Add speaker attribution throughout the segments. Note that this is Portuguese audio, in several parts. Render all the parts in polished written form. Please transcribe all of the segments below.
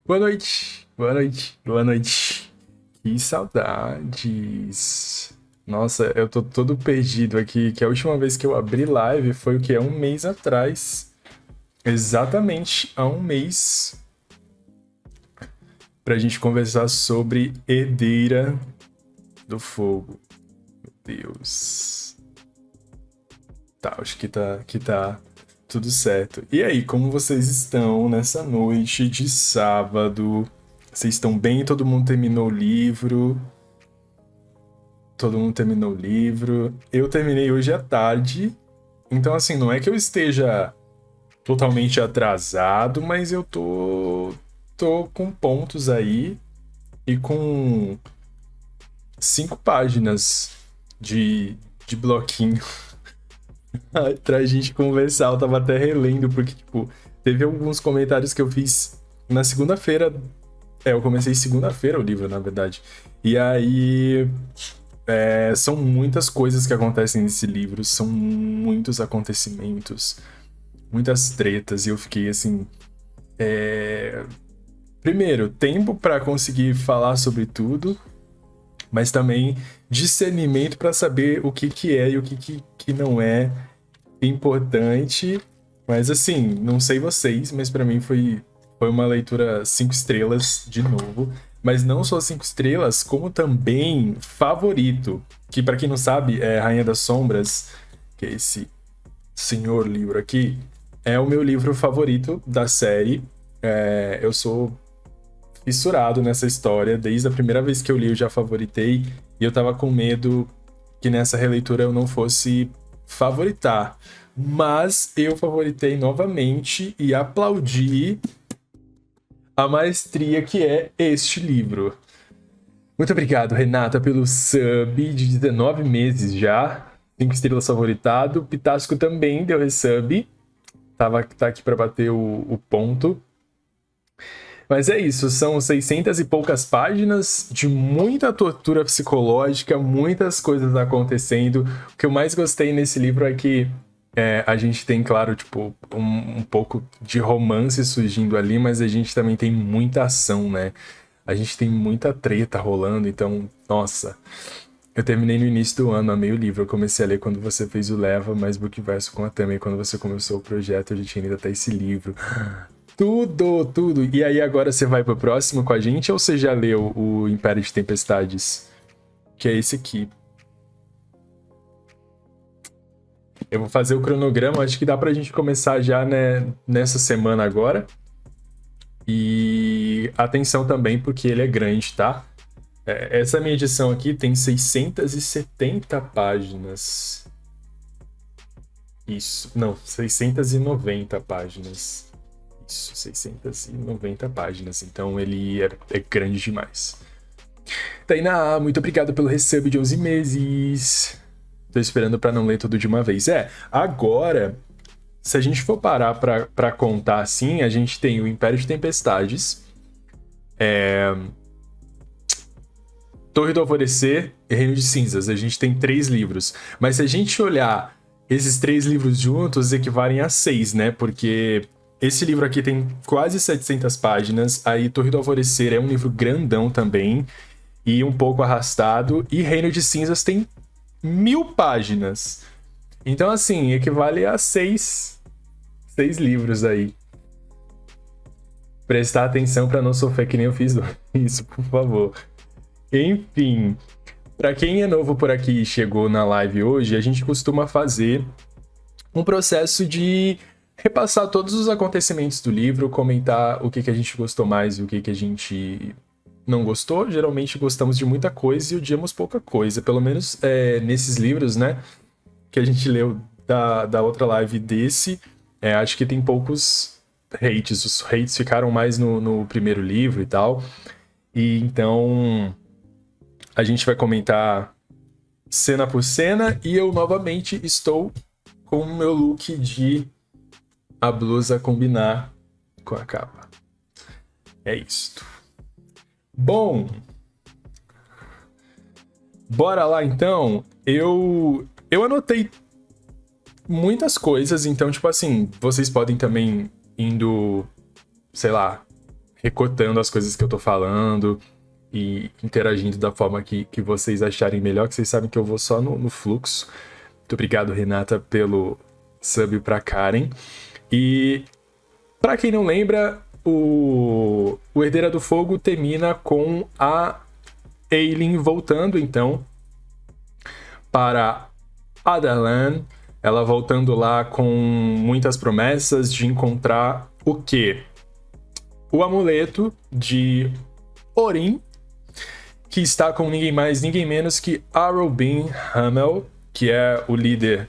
Speaker 1: Boa noite, boa noite, boa noite. Que saudades. Nossa, eu tô todo perdido aqui, que a última vez que eu abri live foi o que? Há um mês atrás. Exatamente há um mês. Pra gente conversar sobre Herdeira do Fogo. Meu Deus. Tá, acho que tá tudo certo. E aí, como vocês estão nessa noite de sábado? Vocês estão bem? Todo mundo terminou o livro? Todo mundo terminou o livro. Eu terminei hoje à tarde. Então, assim, não é que eu esteja totalmente atrasado, mas eu tô com pontos aí e com 5 páginas de, de bloquinho pra gente conversar. Eu tava até relendo, porque, tipo, teve alguns comentários que eu fiz na segunda-feira. Eu comecei segunda-feira o livro, na verdade. E aí, são muitas coisas que acontecem nesse livro, são muitos acontecimentos, muitas tretas, e eu fiquei assim. Primeiro, tempo para conseguir falar sobre tudo, mas também discernimento para saber o que, que é e o que não é importante. Mas assim, não sei vocês, mas para mim foi uma leitura 5 estrelas de novo. Mas não só 5 estrelas, como também favorito. Que para quem não sabe, é Rainha das Sombras, que é esse senhor livro aqui, é o meu livro favorito da série. Eu sou fissurado nessa história. Desde a primeira vez que eu li, eu já favoritei. E eu tava com medo que nessa releitura eu não fosse favoritar. Mas eu favoritei novamente e aplaudi a maestria que é este livro. Muito obrigado, Renata, pelo sub de 19 meses já. 5 estrelas favoritado. Pitasco também deu resub. Tá aqui para bater o ponto. Mas é isso, são 600 e poucas páginas de muita tortura psicológica, muitas coisas acontecendo. O que eu mais gostei nesse livro é que a gente tem, claro, tipo, um pouco de romance surgindo ali, mas a gente também tem muita ação, né? A gente tem muita treta rolando, então, nossa. Eu terminei no início do ano, amei o livro. Eu comecei a ler quando você fez o Leva, mais Bookverso com a Tami. Quando você começou o projeto, eu já tinha lido até esse livro. Tudo. E aí agora você vai pro próximo com a gente ou você já leu o Império de Tempestades? Que é esse aqui. Eu vou fazer o cronograma, acho que dá pra gente começar já, né, nessa semana agora. E atenção também, porque ele é grande, tá? Essa minha edição aqui tem 670 páginas. Isso, não, 690 páginas. Isso, 690 páginas. Então ele é grande demais. Tainá, muito obrigado pelo resub de 11 meses. Tô esperando pra não ler tudo de uma vez. Agora, se a gente for parar pra contar assim, a gente tem o Império de Tempestades, Torre do Alvorecer e Reino de Cinzas. A gente tem 3 livros. Mas se a gente olhar esses 3 livros juntos, equivalem a 6, né? Porque esse livro aqui tem quase 700 páginas. Aí Torre do Alvorecer é um livro grandão também e um pouco arrastado. E Reino de Cinzas tem 1000 páginas. Então, assim, equivale a 6 livros aí. Prestar atenção para não sofrer que nem eu fiz isso, por favor. Enfim, para quem é novo por aqui e chegou na live hoje, a gente costuma fazer um processo de repassar todos os acontecimentos do livro, comentar o que a gente gostou mais e o que a gente não gostou. Geralmente gostamos de muita coisa e odiamos pouca coisa, pelo menos nesses livros, né, que a gente leu da outra live desse. Acho que tem poucos hates, os hates ficaram mais no primeiro livro e tal. E então a gente vai comentar cena por cena e eu novamente estou com o meu look de a blusa combinar com a capa. É isto. Bom, bora lá então. Eu anotei muitas coisas, então, tipo assim, vocês podem também indo, sei lá, recotando as coisas que eu tô falando e interagindo da forma que vocês acharem melhor, que vocês sabem que eu vou só no fluxo. Muito obrigado, Renata, pelo sub pra Karen. E pra quem não lembra, o Herdeira do Fogo termina com a Ailyn voltando, então, para Adarlan, ela voltando lá com muitas promessas de encontrar o quê? O amuleto de Orin, que está com ninguém mais, ninguém menos que Arobin Hamel, que é o líder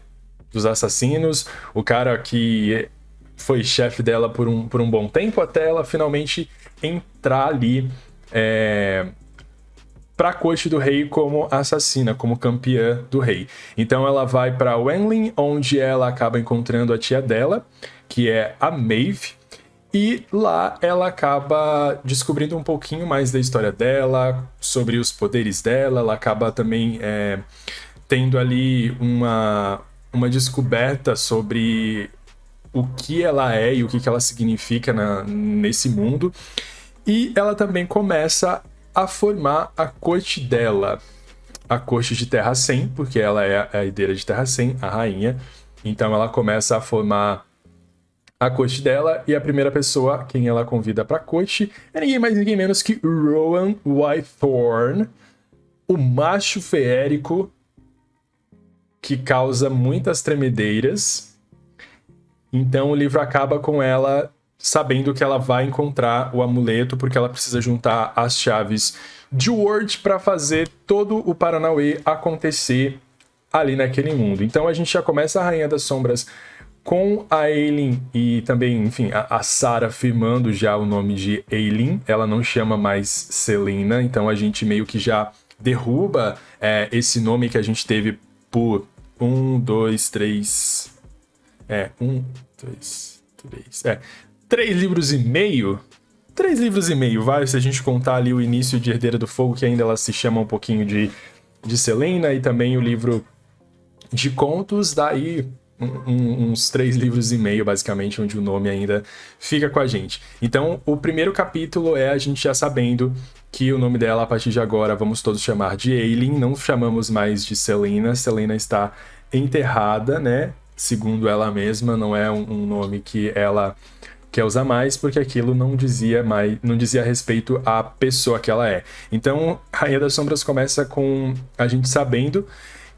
Speaker 1: dos assassinos, o cara que foi chefe dela por um bom tempo, até ela finalmente entrar ali para a corte do rei como assassina, como campeã do rei. Então ela vai para Wenlin, onde ela acaba encontrando a tia dela, que é a Maeve, e lá ela acaba descobrindo um pouquinho mais da história dela, sobre os poderes dela. Ela acaba também tendo ali uma descoberta sobre o que ela é e o que ela significa nesse mundo. E ela também começa a formar a corte dela, a corte de Terra-Sen, porque ela é a herdeira de Terra-Sen, a rainha. Então ela começa a formar a corte dela, e a primeira pessoa quem ela convida para a corte é ninguém mais ninguém menos que Rowan Whitethorn, o macho feérico que causa muitas tremedeiras. Então o livro acaba com ela sabendo que ela vai encontrar o amuleto, porque ela precisa juntar as chaves de Word para fazer todo o Paranauê acontecer ali naquele mundo. Então a gente já começa a Rainha das Sombras com a Ailyn e também, enfim, a Sarah firmando já o nome de Ailyn. Ela não chama mais Selena, então a gente meio que já derruba esse nome que a gente teve por 3 livros e meio. 3 livros e meio, vai, se a gente contar ali o início de Herdeira do Fogo, que ainda ela se chama um pouquinho de Selena, e também o livro de contos, daí uns 3 livros e meio, basicamente, onde o nome ainda fica com a gente. Então, o primeiro capítulo é a gente já sabendo que o nome dela, a partir de agora, vamos todos chamar de Ailyn, não chamamos mais de Selena. Selena está enterrada, né? Segundo ela mesma, não é um nome que ela quer usar mais, porque aquilo não dizia respeito à pessoa que ela é. Então, Rainha das Sombras começa com a gente sabendo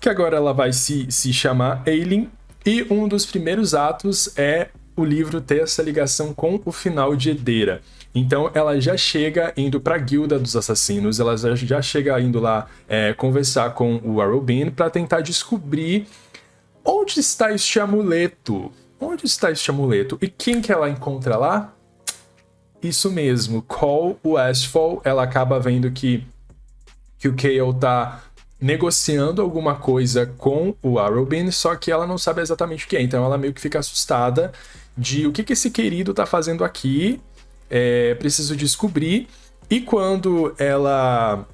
Speaker 1: que agora ela vai se chamar Ailyn, e um dos primeiros atos é o livro ter essa ligação com o final de Herdeira. Então ela já chega indo para a Guilda dos Assassinos, ela já chega indo lá conversar com o Arobin para tentar descobrir onde está este amuleto. Onde está este amuleto? E quem que ela encontra lá? Isso mesmo, Cole Westfall. Ela acaba vendo que o Chaol tá negociando alguma coisa com o Arobin, só que ela não sabe exatamente o que é. Então ela meio que fica assustada de o que esse querido tá fazendo aqui. Preciso descobrir. E quando ela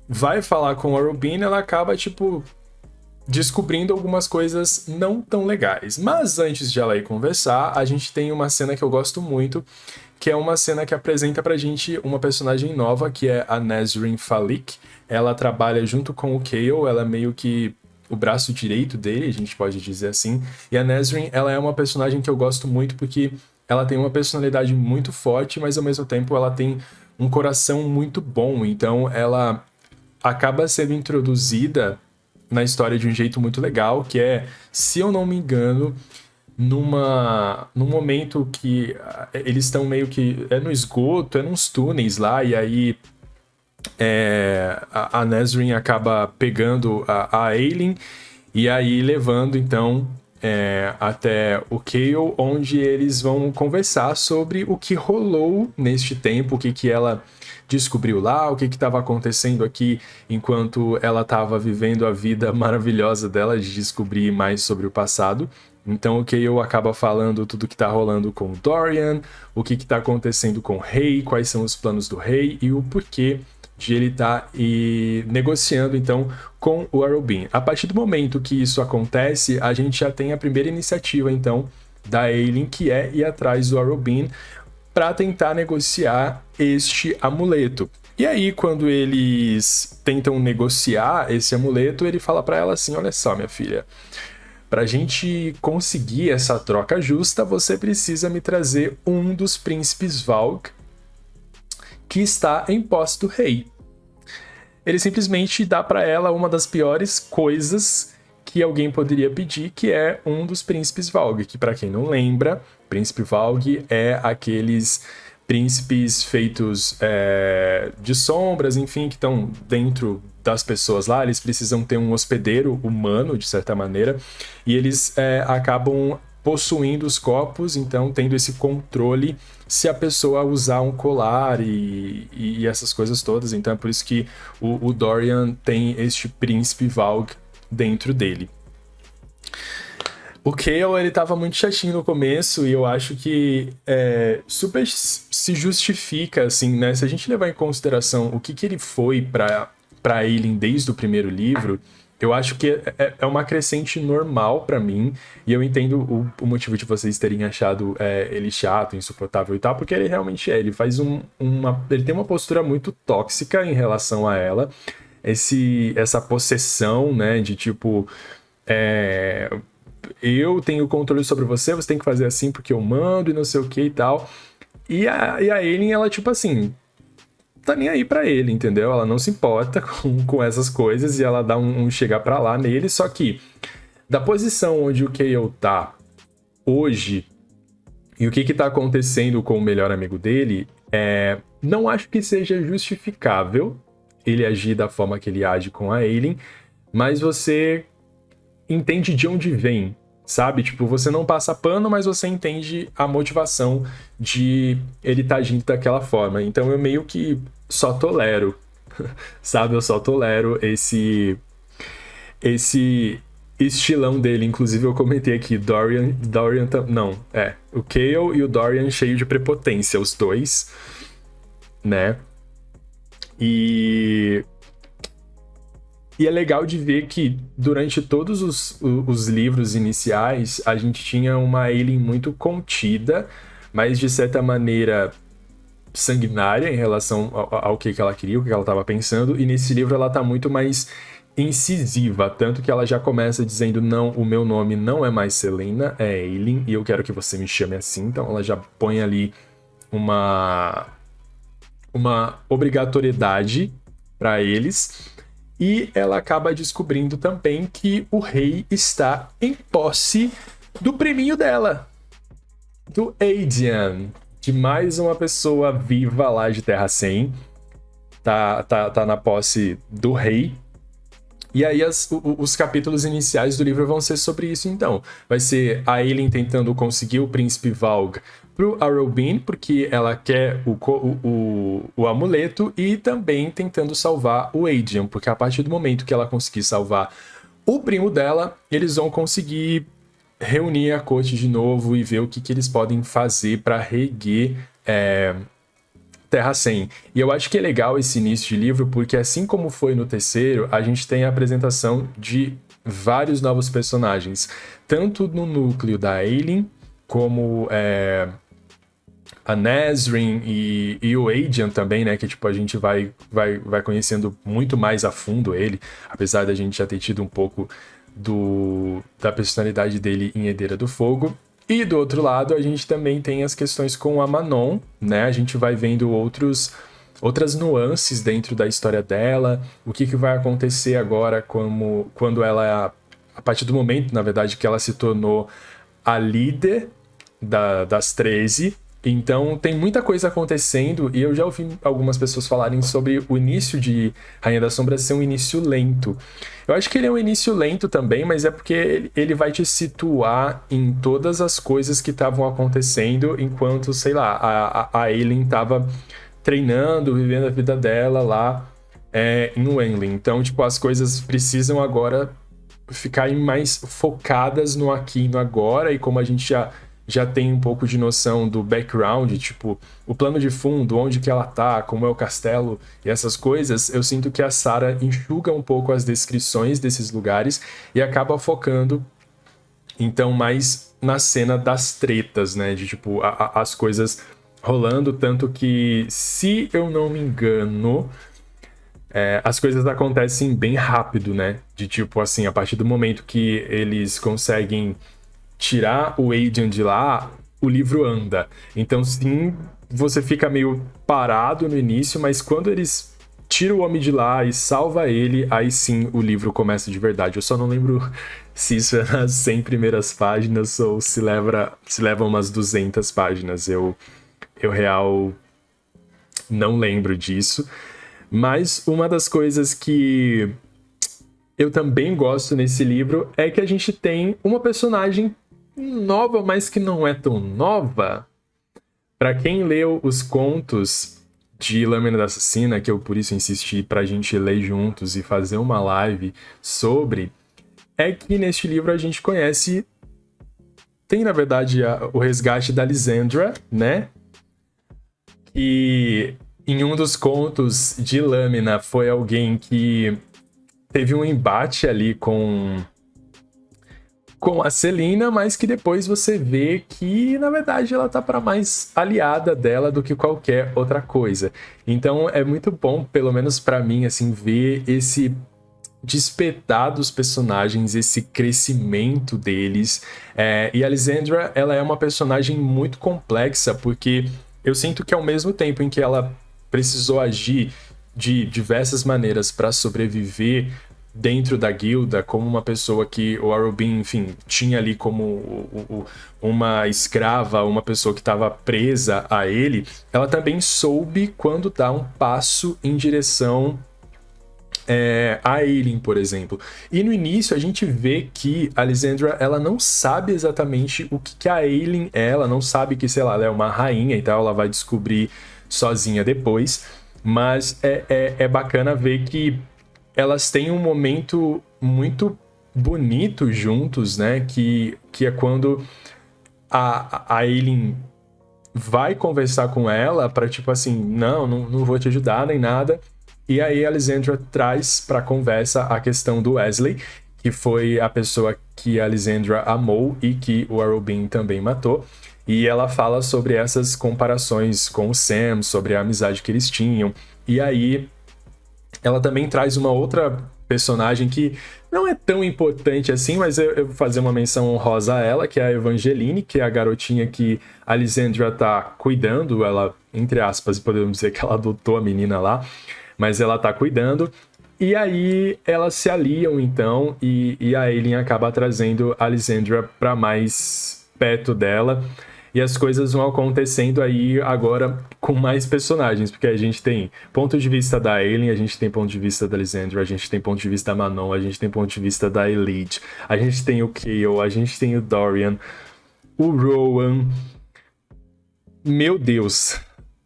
Speaker 1: vai falar com o Arobin, ela acaba, descobrindo algumas coisas não tão legais. Mas antes de ela ir conversar, a gente tem uma cena que eu gosto muito, que é uma cena que apresenta pra gente uma personagem nova, que é a Nesrine Falik. Ela trabalha junto com o Chaol, ela é meio que o braço direito dele, a gente pode dizer assim. E a Nesrine, ela é uma personagem que eu gosto muito porque ela tem uma personalidade muito forte, mas ao mesmo tempo ela tem um coração muito bom. Então ela acaba sendo introduzida na história de um jeito muito legal, que é, se eu não me engano, num momento que eles estão meio que no esgoto, nos túneis lá, e aí a Nesrine acaba pegando a Ailyn e aí levando então até o Chaol, onde eles vão conversar sobre o que rolou neste tempo, o que ela descobriu lá, o que estava acontecendo aqui enquanto ela estava vivendo a vida maravilhosa dela de descobrir mais sobre o passado. Então o Chaol acaba falando tudo que tá rolando com o Dorian, o que tá acontecendo com o rei, quais são os planos do rei e o porquê de ele estar negociando então com o Arobin. A partir do momento que isso acontece, a gente já tem a primeira iniciativa então da Ailyn, que é ir atrás do Arobin, para tentar negociar este amuleto. E aí, quando eles tentam negociar esse amuleto, ele fala para ela assim: olha só, minha filha, pra gente conseguir essa troca justa, você precisa me trazer um dos príncipes Valg que está em posse do rei. Ele simplesmente dá para ela uma das piores coisas que alguém poderia pedir, que é um dos príncipes Valg, que, para quem não lembra, príncipe Valg é aqueles príncipes feitos de sombras, enfim, que estão dentro das pessoas lá. Eles precisam ter um hospedeiro humano, de certa maneira, e eles acabam possuindo os corpos, então tendo esse controle se a pessoa usar um colar e essas coisas todas. Então é por isso que o Dorian tem este príncipe Valg dentro dele. O Chaol, ele tava muito chatinho no começo e eu acho que super se justifica, assim, né? Se a gente levar em consideração o que ele foi pra Aelin desde o primeiro livro, eu acho que é uma crescente normal pra mim, e eu entendo o motivo de vocês terem achado ele chato, insuportável e tal, porque ele realmente ele faz ele tem uma postura muito tóxica em relação a ela, essa possessão, né, de tipo... eu tenho controle sobre você, você tem que fazer assim porque eu mando e não sei o que e tal. E a Aelin, ela tipo assim, tá nem aí pra ele, entendeu? Ela não se importa com essas coisas e ela dá um chegar pra lá nele, só que da posição onde o Chaol tá hoje e o que tá acontecendo com o melhor amigo dele, não acho que seja justificável ele agir da forma que ele age com a Aelin, mas você entende de onde vem, sabe? Tipo, você não passa pano, mas você entende a motivação de ele estar agindo daquela forma. Então eu meio que só tolero, sabe? Eu só tolero esse estilão dele. Inclusive eu comentei aqui, o Chaol e o Dorian cheio de prepotência, os dois, né? E é legal de ver que durante todos os livros iniciais a gente tinha uma Aelin muito contida, mas de certa maneira sanguinária em relação ao que ela queria, o que ela estava pensando, e nesse livro ela tá muito mais incisiva, tanto que ela já começa dizendo: não, o meu nome não é mais Celaena, é Aelin, e eu quero que você me chame assim. Então ela já põe ali uma obrigatoriedade para eles. E ela acaba descobrindo também que o rei está em posse do priminho dela, do Aedion, de mais uma pessoa viva lá de Terra 100. Tá na posse do rei. E aí os capítulos iniciais do livro vão ser sobre isso, então. Vai ser a Aelin tentando conseguir o príncipe Valg pro Arobin, porque ela quer o amuleto, e também tentando salvar o Aedion, porque a partir do momento que ela conseguir salvar o primo dela, eles vão conseguir reunir a corte de novo e ver o que eles podem fazer para reerguer Terra 100. E eu acho que é legal esse início de livro, porque assim como foi no terceiro, a gente tem a apresentação de vários novos personagens, tanto no núcleo da Aelin, como a Nesryn e o Aedion também, né, que tipo, a gente vai conhecendo muito mais a fundo ele, apesar da gente já ter tido um pouco da personalidade dele em Herdeira do Fogo. E do outro lado, a gente também tem as questões com a Manon, né, a gente vai vendo outras nuances dentro da história dela, o que vai acontecer agora quando ela, a partir do momento, na verdade, que ela se tornou a líder das 13. Então tem muita coisa acontecendo, e eu já ouvi algumas pessoas falarem sobre o início de Rainha das Sombras ser um início lento. Eu acho que ele é um início lento também, mas é porque ele vai te situar em todas as coisas que estavam acontecendo enquanto, sei lá, a Aelin estava treinando, vivendo a vida dela lá em Wenley. Então, tipo, as coisas precisam agora ficarem mais focadas no aqui e no agora, e como a gente já tem um pouco de noção do background, tipo, o plano de fundo, onde que ela tá, como é o castelo e essas coisas, eu sinto que a Sarah enxuga um pouco as descrições desses lugares e acaba focando, então, mais na cena das tretas, né, de tipo, as coisas rolando, tanto que, se eu não me engano, as coisas acontecem bem rápido, né? De tipo assim, a partir do momento que eles conseguem tirar o Adrian de lá, o livro anda. Então, sim, você fica meio parado no início, mas quando eles tiram o homem de lá e salva ele, aí sim o livro começa de verdade. Eu só não lembro se isso é nas 100 primeiras páginas ou se leva umas 200 páginas. Eu real não lembro disso. Mas uma das coisas que eu também gosto nesse livro é que a gente tem uma personagem nova, mas que não é tão nova. Para quem leu os contos de Lâmina da Assassina, que eu por isso insisti pra gente ler juntos e fazer uma live sobre, é que neste livro a gente conhece, tem na verdade o resgate da Lysandra, né? E em um dos contos de Lâmina foi alguém que teve um embate ali com a Celina, mas que depois você vê que, na verdade, ela tá para mais aliada dela do que qualquer outra coisa. Então é muito bom, pelo menos para mim, assim, ver esse despertar dos personagens, esse crescimento deles. E a Lysandra, ela é uma personagem muito complexa, porque eu sinto que ao mesmo tempo em que ela precisou agir de diversas maneiras para sobreviver dentro da guilda, como uma pessoa que o Arobin, enfim, tinha ali como uma escrava, uma pessoa que estava presa a ele, ela também soube quando dar um passo em direção a Aileen, por exemplo. E no início a gente vê que a Lysandra, ela não sabe exatamente o que a Aileen é, ela não sabe que, sei lá, ela é uma rainha e tal, ela vai descobrir sozinha depois, mas é bacana ver que elas têm um momento muito bonito juntos, né, que é quando a Aileen vai conversar com ela pra, tipo assim, não vou te ajudar nem nada. E aí a Lysandra traz pra conversa a questão do Wesley, que foi a pessoa que a Lysandra amou e que o Arobin também matou. E ela fala sobre essas comparações com o Sam, sobre a amizade que eles tinham. E aí ela também traz uma outra personagem que não é tão importante assim, mas eu vou fazer uma menção honrosa a ela, que é a Evangeline, que é a garotinha que a Lysandra tá cuidando. Ela, entre aspas, podemos dizer que ela adotou a menina lá, mas ela tá cuidando. E aí elas se aliam, então, e a Aileen acaba trazendo a Lysandra pra mais perto dela. E as coisas vão acontecendo aí agora com mais personagens, porque a gente tem ponto de vista da Aileen, a gente tem ponto de vista da Lysandra, a gente tem ponto de vista da Manon, a gente tem ponto de vista da Elite, a gente tem o Kael, a gente tem o Dorian, o Rowan. Meu Deus,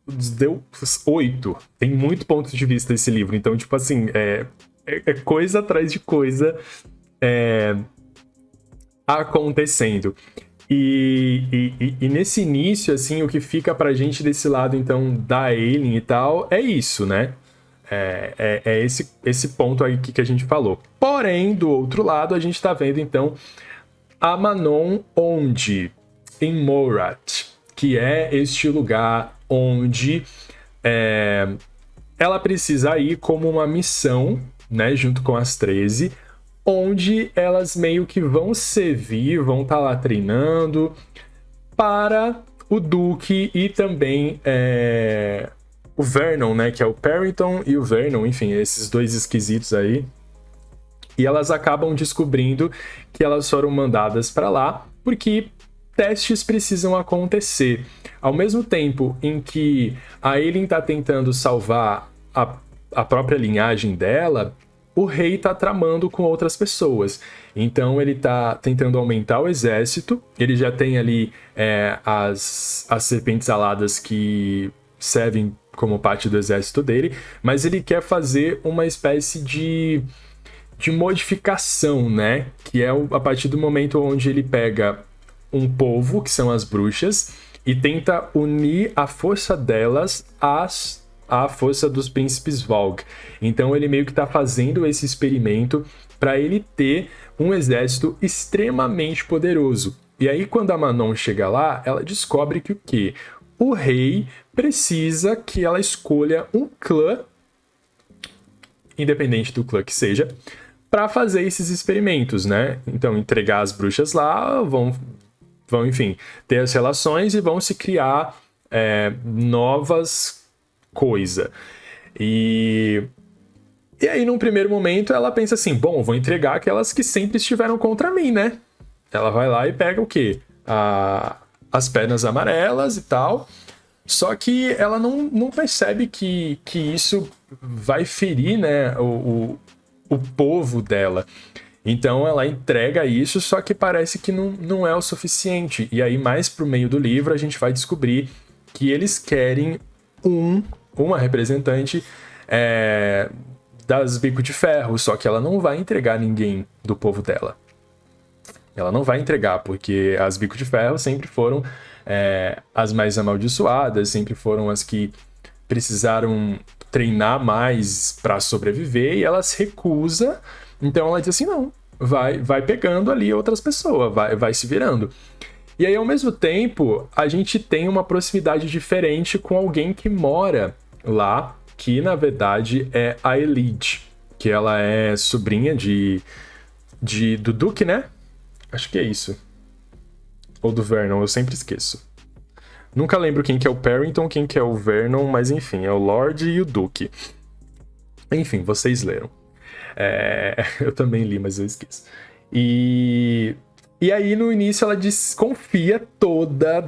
Speaker 1: deu 8. Tem muito ponto de vista esse livro, então, tipo assim, é coisa atrás de coisa acontecendo. E nesse início, assim, o que fica pra gente desse lado, então, da Aileen e tal, é isso, né? É esse ponto aí que a gente falou. Porém, do outro lado, a gente tá vendo, então, a Manon onde? Em Morat, que é este lugar onde ela precisa ir como uma missão, né, junto com as 13, onde elas meio que vão servir, vão estar lá treinando para o Duque e também o Vernon, né, que é o Perrington e o Vernon, enfim, esses dois esquisitos aí. E elas acabam descobrindo que elas foram mandadas para lá porque testes precisam acontecer. Ao mesmo tempo em que a Aileen está tentando salvar a própria linhagem dela, o rei tá tramando com outras pessoas. Então ele tá tentando aumentar o exército. Ele já tem ali as serpentes aladas que servem como parte do exército dele, mas ele quer fazer uma espécie de modificação, né? Que é a partir do momento onde ele pega um povo, que são as bruxas, e tenta unir a força delas à força dos príncipes Valg. Então ele meio que está fazendo esse experimento para ele ter um exército extremamente poderoso. E aí quando a Manon chega lá, ela descobre que o quê? o rei precisa que ela escolha um clã, independente do clã que seja, para fazer esses experimentos, né? Então, entregar as bruxas lá, vão enfim, ter as relações e vão se criar novas coisas. E aí, num primeiro momento, ela pensa assim, bom, vou entregar aquelas que sempre estiveram contra mim, né? Ela vai lá e pega o quê? As pernas amarelas e tal. Só que ela não percebe que isso vai ferir, né, o povo dela. Então ela entrega isso, só que parece que não é o suficiente. E aí, mais pro meio do livro, a gente vai descobrir que eles querem uma representante das Bico de Ferro, só que ela não vai entregar ninguém do povo dela. Ela não vai entregar, porque as Bico de Ferro sempre foram as mais amaldiçoadas, sempre foram as que precisaram treinar mais para sobreviver, e ela se recusa. Então ela diz assim, não, vai pegando ali outras pessoas, vai se virando. E aí, ao mesmo tempo, a gente tem uma proximidade diferente com alguém que mora lá, que na verdade é a Elide, que ela é sobrinha do Duque, né? Acho que é isso. Ou do Vernon, eu sempre esqueço. Nunca lembro quem que é o Parrington, quem que é o Vernon, mas enfim, é o Lorde e o Duque. Enfim, vocês leram. Eu também li, mas eu esqueço. E aí, no início, ela desconfia toda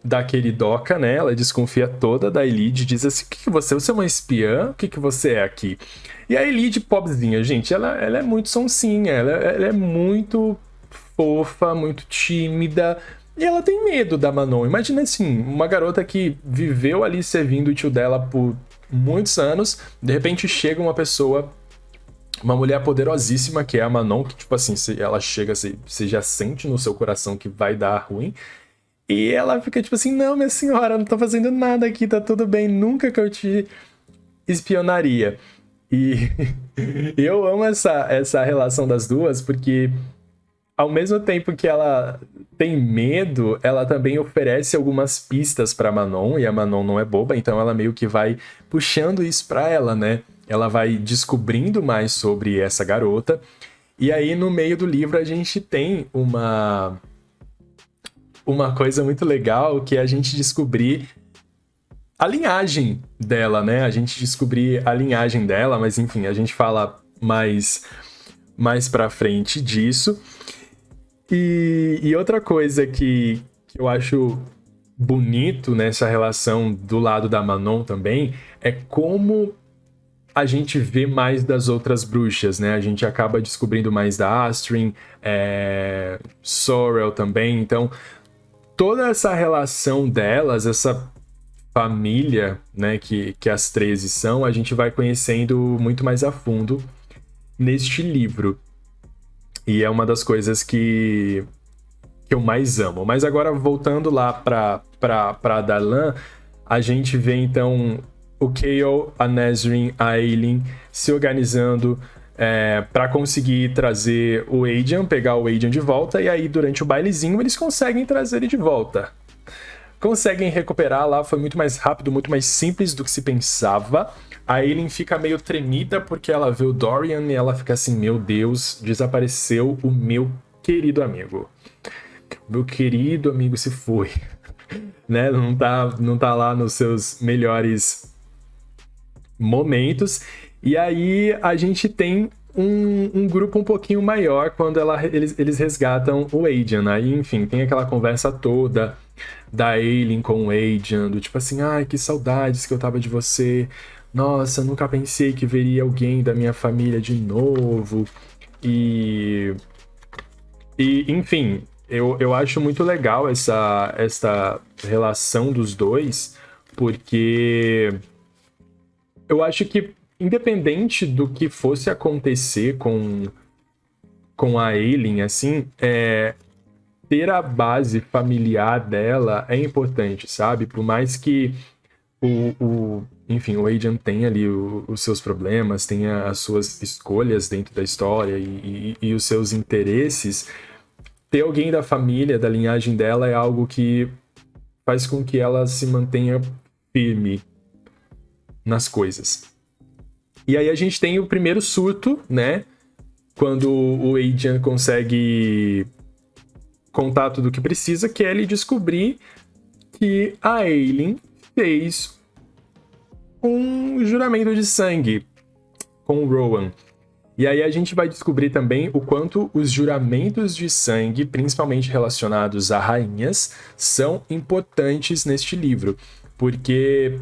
Speaker 1: da queridoca, né? Ela desconfia toda da Elide, diz assim, o que você é uma espiã? O que você é aqui? E a Elide, pobrezinha, gente, ela é muito sonsinha, ela é muito fofa, muito tímida, e ela tem medo da Manon. Imagina assim, uma garota que viveu ali servindo o tio dela por muitos anos, de repente chega uma pessoa, uma mulher poderosíssima, que é a Manon, que tipo assim, ela chega, você já sente no seu coração que vai dar ruim, e ela fica tipo assim, não, minha senhora, não tô fazendo nada aqui, tá tudo bem, nunca que eu te espionaria. E eu amo essa relação das duas, porque ao mesmo tempo que ela tem medo, ela também oferece algumas pistas pra Manon, e a Manon não é boba, então ela meio que vai puxando isso pra ela, né? Ela vai descobrindo mais sobre essa garota, e aí no meio do livro a gente tem uma coisa muito legal, que é a gente descobrir a linhagem dela, né? A gente descobrir a linhagem dela, mas enfim, a gente fala mais pra frente disso. E outra coisa que eu acho bonito nessa relação do lado da Manon também é como a gente vê mais das outras bruxas, né? A gente acaba descobrindo mais da Astrid, Sorrel também. Então, toda essa relação delas, essa família, né, que as 13 são, a gente vai conhecendo muito mais a fundo neste livro. E é uma das coisas que eu mais amo. Mas agora, voltando lá pra Darlan, a gente vê então o Chaol, a Nesryn, a Ailyn se organizando para conseguir trazer o Aedion, pegar o Aedion de volta, e aí durante o bailezinho eles conseguem trazer ele de volta. Conseguem recuperar lá, foi muito mais rápido, muito mais simples do que se pensava. A Ailyn fica meio tremida porque ela vê o Dorian e ela fica assim, meu Deus, desapareceu o meu querido amigo. Meu querido amigo se foi. Né? Não tá lá nos seus melhores momentos. E aí a gente tem um grupo um pouquinho maior quando eles resgatam o Aedion. Aí, enfim, tem aquela conversa toda da Ailyn com o Aedion, do tipo assim, ai, que saudades que eu tava de você. Nossa, nunca pensei que veria alguém da minha família de novo. E enfim, eu acho muito legal essa relação dos dois, porque eu acho que, independente do que fosse acontecer com a Ailyn, assim, ter a base familiar dela é importante, sabe? Por mais que enfim, o Aedion tenha ali os seus problemas, tenha as suas escolhas dentro da história e os seus interesses, ter alguém da família, da linhagem dela é algo que faz com que ela se mantenha firme nas coisas. E aí a gente tem o primeiro surto, né? Quando o Aedion consegue contato do que precisa, que é ele descobrir que a Ailyn fez um juramento de sangue com o Rowan. E aí a gente vai descobrir também o quanto os juramentos de sangue, principalmente relacionados a rainhas, são importantes neste livro. Porque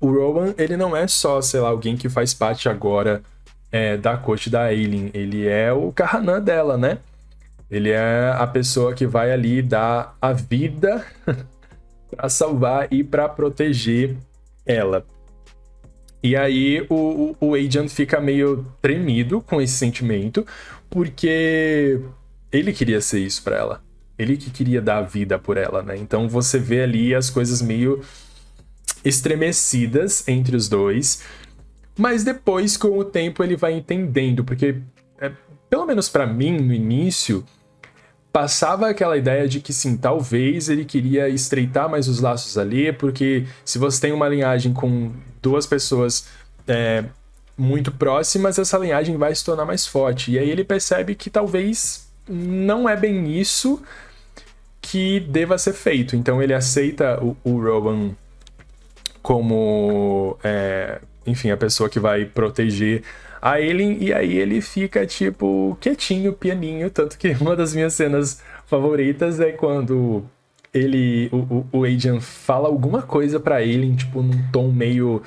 Speaker 1: o Rowan, ele não é só, sei lá, alguém que faz parte agora da corte da Ailyn. Ele é o Kahanan dela, né? Ele é a pessoa que vai ali dar a vida para salvar e para proteger ela. E aí o Aedion fica meio tremido com esse sentimento, porque ele queria ser isso pra ela. Ele que queria dar a vida por ela, né? Então você vê ali as coisas meio estremecidas entre os dois. Mas depois, com o tempo, ele vai entendendo, porque, pelo menos pra mim, no início, passava aquela ideia de que sim, talvez ele queria estreitar mais os laços ali, porque se você tem uma linhagem com duas pessoas muito próximas, essa linhagem vai se tornar mais forte. E aí ele percebe que talvez não é bem isso que deva ser feito. Então ele aceita o Rowan como, enfim, a pessoa que vai proteger a Ailyn, e aí ele fica, tipo, quietinho, pianinho, tanto que uma das minhas cenas favoritas é quando o Aedion fala alguma coisa pra Ailyn, tipo, num tom meio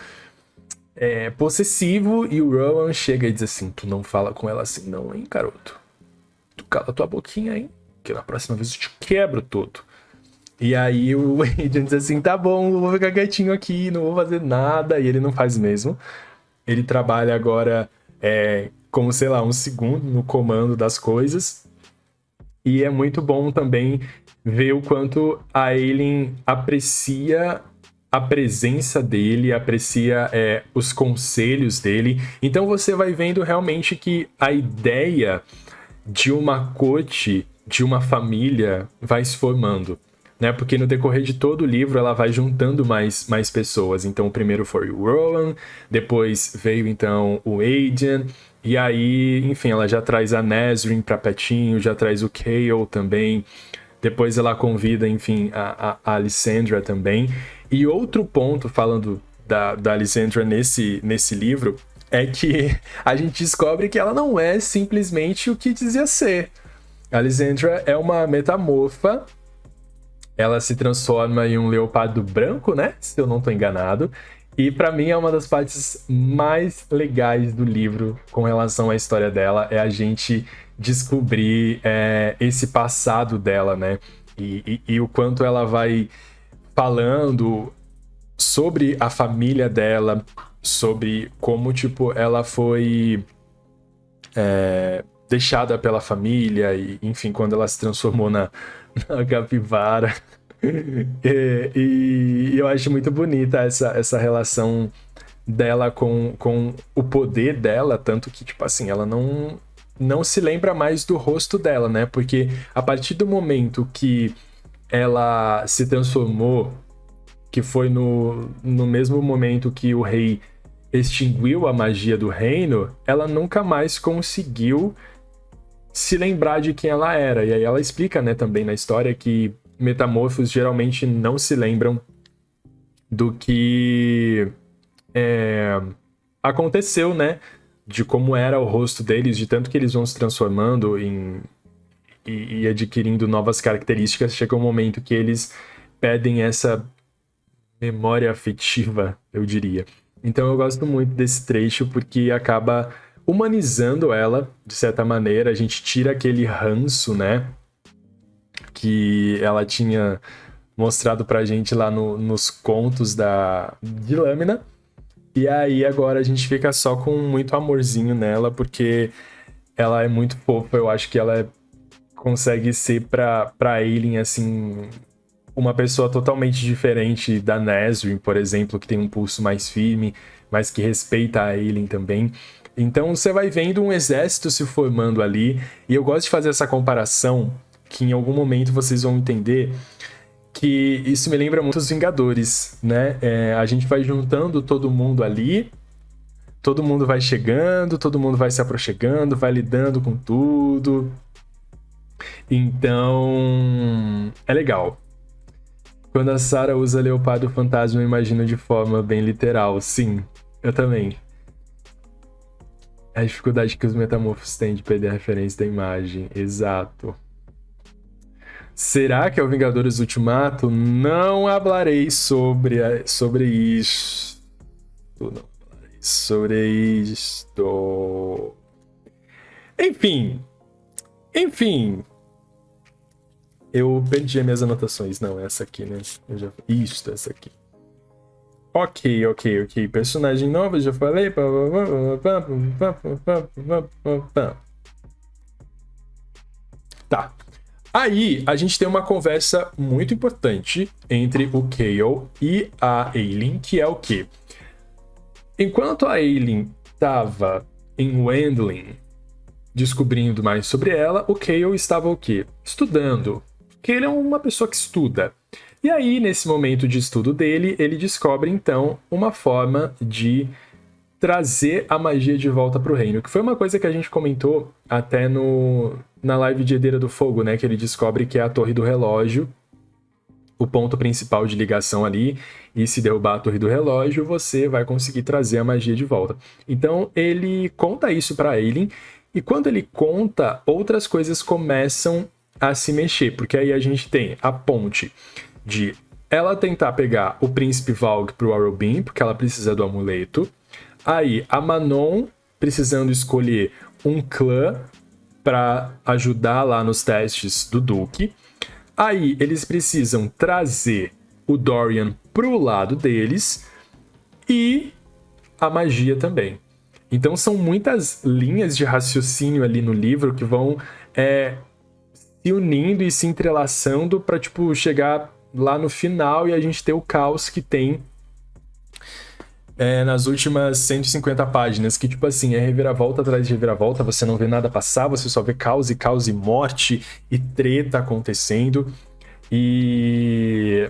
Speaker 1: possessivo, e o Rowan chega e diz assim, tu não fala com ela assim não, hein, garoto? Tu cala tua boquinha, hein? Que na próxima vez eu te quebro todo. E aí o Aedion diz assim, tá bom, eu vou ficar quietinho aqui, não vou fazer nada, e ele não faz mesmo. Ele trabalha agora como, sei lá, um segundo no comando das coisas. E é muito bom também ver o quanto a Ailyn aprecia a presença dele, aprecia os conselhos dele. Então você vai vendo realmente que a ideia de uma corte, de uma família, vai se formando. Né? Porque no decorrer de todo o livro ela vai juntando mais pessoas. Então o primeiro foi o Rowan, depois veio então o Aedion, e aí, enfim, ela já traz a Nesryn pra pertinho, já traz o Chaol também, depois ela convida, enfim, a Alyssandra também. E outro ponto, falando da Alyssandra nesse livro, é que a gente descobre que ela não é simplesmente o que dizia ser. A Alyssandra é uma metamorfa. Ela se transforma em um leopardo branco, né? Se eu não tô enganado. E pra mim é uma das partes mais legais do livro com relação à história dela. É a gente descobrir esse passado dela, né? E o quanto ela vai falando sobre a família dela, sobre como, tipo, ela foi deixada pela família, e, enfim, quando ela se transformou na capivara. E eu acho muito bonita essa relação dela com o poder dela, tanto que, tipo assim, ela não se lembra mais do rosto dela, né? Porque a partir do momento que ela se transformou, que foi no mesmo momento que o rei extinguiu a magia do reino, ela nunca mais conseguiu se lembrar de quem ela era. E aí ela explica, né, também na história que metamorfos geralmente não se lembram do que aconteceu, né? De como era o rosto deles, de tanto que eles vão se transformando e adquirindo novas características. Chega um momento que eles pedem essa memória afetiva, eu diria. Então eu gosto muito desse trecho porque acaba humanizando ela, de certa maneira. A gente tira aquele ranço, né? Que ela tinha mostrado pra gente lá nos contos de Lâmina. E aí agora a gente fica só com muito amorzinho nela, porque ela é muito fofa. Eu acho que ela consegue ser pra Ailyn, assim, uma pessoa totalmente diferente da Nesryn, por exemplo, que tem um pulso mais firme, mas que respeita a Ailyn também. Então você vai vendo um exército se formando ali, e eu gosto de fazer essa comparação, que em algum momento vocês vão entender que isso me lembra muito os Vingadores, né? A gente vai juntando todo mundo ali, todo mundo vai chegando, todo mundo vai se aproximando, vai lidando com tudo. Então, é legal. Quando a Sarah usa Leopardo Fantasma, eu imagino de forma bem literal. Sim, eu também. A dificuldade que os metamorfos têm de perder a referência da imagem. Exato. Será que é o Vingadores Ultimato? Não falarei sobre isso. Não falarei sobre isto. Enfim. Eu perdi as minhas anotações. Não, essa aqui, né? Isto, essa aqui. Ok. Personagem nova, eu já falei. Tá. Aí, a gente tem uma conversa muito importante entre o Cale e a Ailyn, que é o quê? Enquanto a Ailyn estava em Wendling, descobrindo mais sobre ela, o Cale estava o quê? Estudando. Porque ele é uma pessoa que estuda. E aí, nesse momento de estudo dele, ele descobre, então, uma forma de trazer a magia de volta para o reino, que foi uma coisa que a gente comentou até na live de Herdeira do Fogo, né? Que ele descobre que é a Torre do Relógio, o ponto principal de ligação ali, e se derrubar a Torre do Relógio, você vai conseguir trazer a magia de volta. Então, ele conta isso para Ailyn, e quando ele conta, outras coisas começam a se mexer, porque aí a gente tem a ponte de ela tentar pegar o Príncipe Valg pro Arrowbeam, porque ela precisa do amuleto. Aí, a Manon precisando escolher um clã para ajudar lá nos testes do Duque. Aí, eles precisam trazer o Dorian pro lado deles e a magia também. Então, são muitas linhas de raciocínio ali no livro que vão se unindo e se entrelaçando para, tipo, chegar lá no final e a gente ter o caos que tem nas últimas 150 páginas, que, tipo assim, é reviravolta atrás de reviravolta, você não vê nada passar, você só vê caos e morte e treta acontecendo. E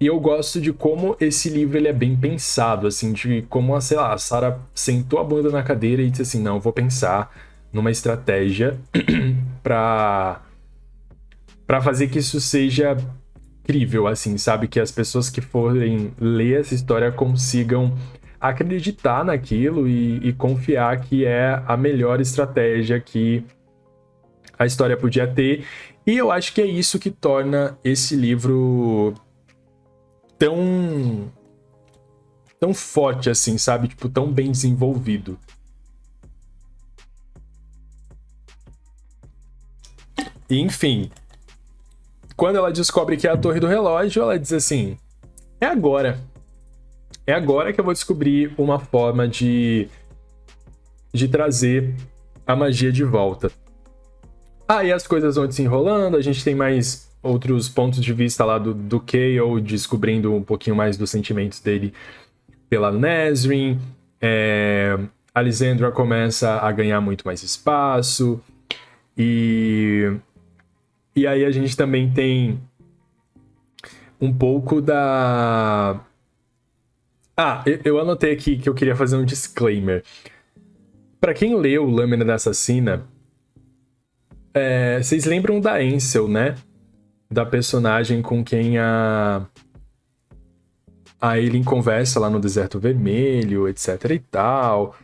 Speaker 1: eu gosto de como esse livro ele é bem pensado, assim, de como, sei lá, a Sarah sentou a bunda na cadeira e disse assim, não, eu vou pensar numa estratégia pra fazer que isso seja crível, assim, sabe? Que as pessoas que forem ler essa história consigam acreditar naquilo e confiar que é a melhor estratégia que a história podia ter. E eu acho que é isso que torna esse livro tão forte, assim, sabe? Tipo, tão bem desenvolvido. E, enfim, quando ela descobre que é a Torre do Relógio, ela diz assim, é agora. É agora que eu vou descobrir uma forma de trazer a magia de volta. Aí as coisas vão desenrolando, a gente tem mais outros pontos de vista lá do Cale, descobrindo um pouquinho mais dos sentimentos dele pela Nazrin. A Lysandra começa a ganhar muito mais espaço. E aí a gente também tem um pouco da... eu anotei aqui que eu queria fazer um disclaimer. Pra quem leu Lâmina da Assassina, vocês lembram da Ansel, né? Da personagem com quem a Ailyn conversa lá no Deserto Vermelho, etc e tal.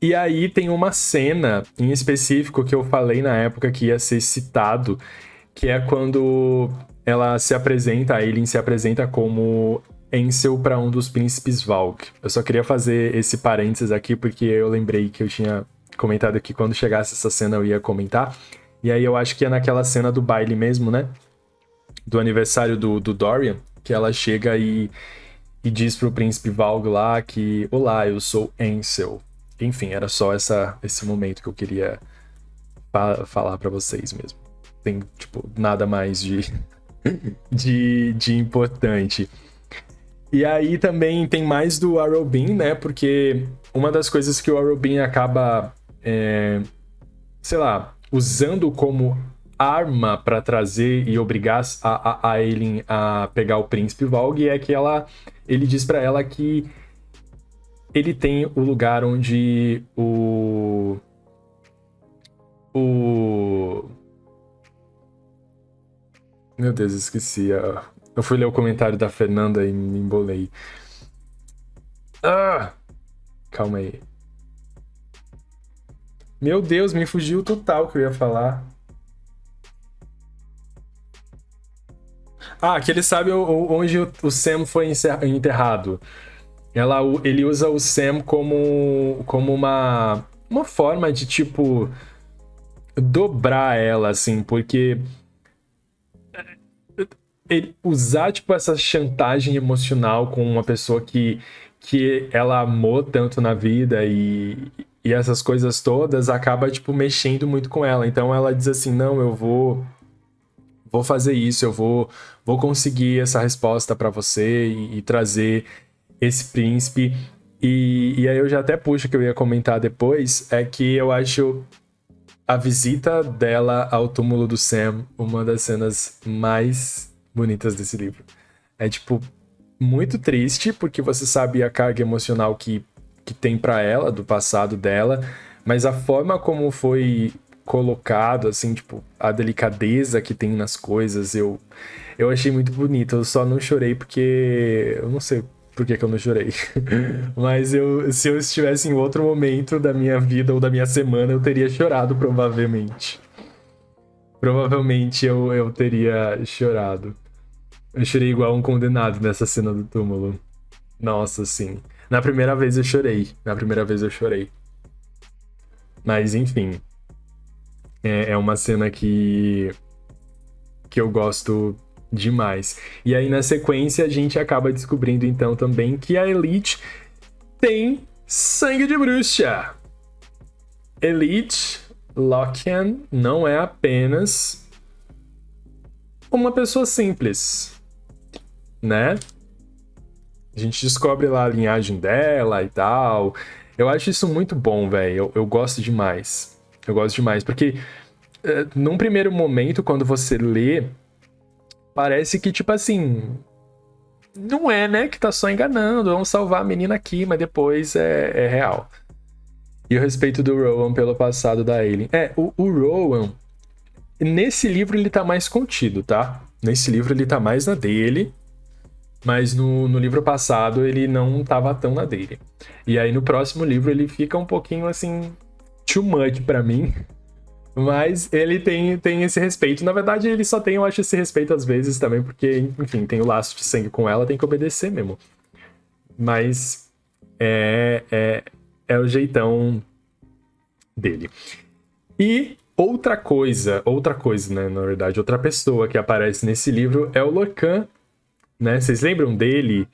Speaker 1: E aí tem uma cena em específico que eu falei na época que ia ser citado, que é quando ela se apresenta, a Ailyn se apresenta como Ansel para um dos príncipes Valg. Eu só queria fazer esse parênteses aqui porque eu lembrei que eu tinha comentado que quando chegasse essa cena eu ia comentar. E aí eu acho que é naquela cena do baile mesmo, né? Do aniversário do Dorian, que ela chega e diz pro príncipe Valg lá que olá, eu sou Ansel. Enfim, era só esse momento que eu queria falar para vocês mesmo. Tem, tipo, nada mais de importante. E aí também tem mais do Arrowbeam, né? Porque uma das coisas que o Arrowbeam acaba, sei lá, usando como arma para trazer e obrigar a Aelin a pegar o príncipe Valg é que ele diz para ela que ele tem o lugar onde Meu Deus, esqueci. Eu fui ler o comentário da Fernanda e me embolei. Calma aí. Meu Deus, me fugiu total o que eu ia falar. Que ele sabe onde o Sam foi enterrado. Ele usa o Sam como uma forma de, tipo, dobrar ela, assim, porque ele usar, tipo, essa chantagem emocional com uma pessoa que ela amou tanto na vida e essas coisas todas acaba, tipo, mexendo muito com ela. Então ela diz assim, não, eu vou fazer isso, eu vou conseguir essa resposta pra você e trazer esse príncipe. E aí eu já até puxo que eu ia comentar depois, é que eu acho a visita dela ao túmulo do Sam uma das cenas mais bonitas desse livro. É, tipo, muito triste, porque você sabe a carga emocional que tem pra ela, do passado dela, mas a forma como foi colocado, assim, tipo, a delicadeza que tem nas coisas, eu achei muito bonito. Eu só não chorei porque... eu não sei por que eu não chorei. Mas se eu estivesse em outro momento da minha vida ou da minha semana, eu teria chorado, provavelmente. Provavelmente eu teria chorado. Eu chorei igual um condenado nessa cena do túmulo. Nossa, sim. Na primeira vez eu chorei. Mas, enfim. É uma cena que eu gosto demais. E aí, na sequência, a gente acaba descobrindo, então, também que a Elite tem sangue de bruxa. Elite Lockhand não é apenas uma pessoa simples, né? A gente descobre lá a linhagem dela e tal. Eu acho isso muito bom, velho. Eu gosto demais. Porque num primeiro momento, quando você lê, parece que, tipo assim, não é, né? Que tá só enganando, vamos salvar a menina aqui, mas depois é real. E o respeito do Rowan pelo passado da Aelin. O Rowan, nesse livro ele tá mais contido, tá? Nesse livro ele tá mais na dele, mas no livro passado ele não tava tão na dele. E aí no próximo livro ele fica um pouquinho, assim, too much pra mim. Mas ele tem esse respeito. Na verdade, ele só tem, eu acho, esse respeito às vezes também, porque, enfim, tem o laço de sangue com ela, tem que obedecer mesmo. Mas é o jeitão dele. E outra coisa, né, na verdade, outra pessoa que aparece nesse livro é o Lorcan, né? Vocês lembram dele?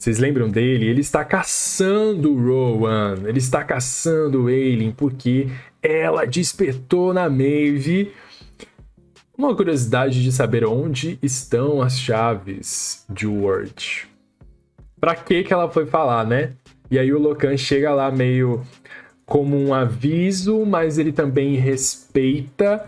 Speaker 1: Ele está caçando o Rowan, ele está caçando o Aelin, porque ela despertou na Maeve uma curiosidade de saber onde estão as chaves de Word. Pra que ela foi falar, né? E aí o Lorcan chega lá meio como um aviso, mas ele também respeita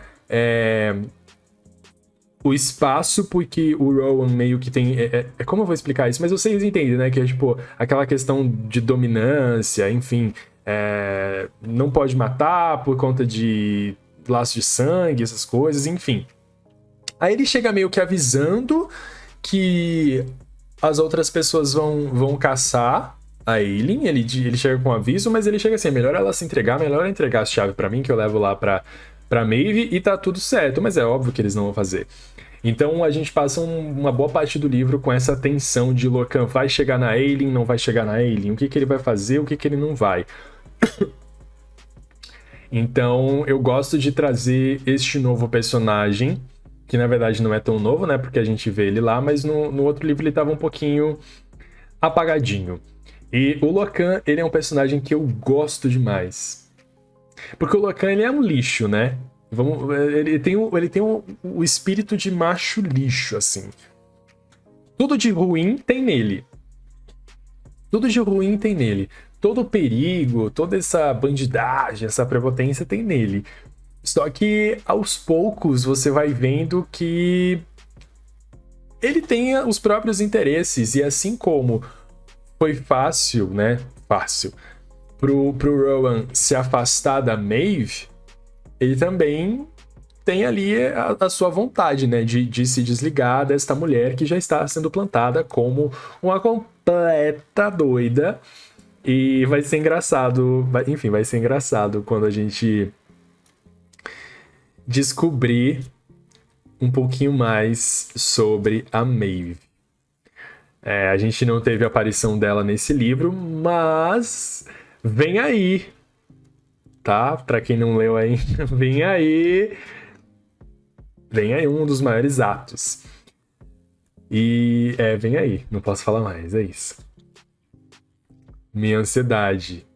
Speaker 1: o espaço, porque o Rowan meio que tem... como eu vou explicar isso? Mas vocês entendem, né? Que é, tipo, aquela questão de dominância, enfim. Não pode matar por conta de laço de sangue, essas coisas, enfim. Aí ele chega meio que avisando que as outras pessoas vão caçar a Aelin. Ele chega com um aviso, mas ele chega assim, melhor ela se entregar, melhor ela entregar as chaves pra mim, que eu levo lá pra Maeve e tá tudo certo. Mas é óbvio que eles não vão fazer. Então a gente passa uma boa parte do livro com essa tensão de Lorcan vai chegar na Aelin, não vai chegar na Aelin, o que ele vai fazer, o que ele não vai. Então eu gosto de trazer este novo personagem, que na verdade não é tão novo, né, porque a gente vê ele lá, mas no outro livro ele tava um pouquinho apagadinho. E o Lorcan, ele é um personagem que eu gosto demais. Porque o Lorcan, ele é um lixo, né? Ele tem o espírito de macho lixo, assim. Tudo de ruim tem nele. Todo o perigo, toda essa bandidagem, essa prepotência tem nele. Só que aos poucos você vai vendo que ele tem os próprios interesses, e assim como foi fácil, né? Fácil. Pro Rowan se afastar da Maeve, ele também tem ali a sua vontade, né? De se desligar desta mulher que já está sendo plantada como uma completa doida. E vai ser engraçado, enfim, vai ser engraçado quando a gente descobrir um pouquinho mais sobre a Maeve. A gente não teve a aparição dela nesse livro, mas vem aí, tá? Pra quem não leu ainda, vem aí. Vem aí um dos maiores atos. E vem aí, não posso falar mais, é isso. Minha ansiedade.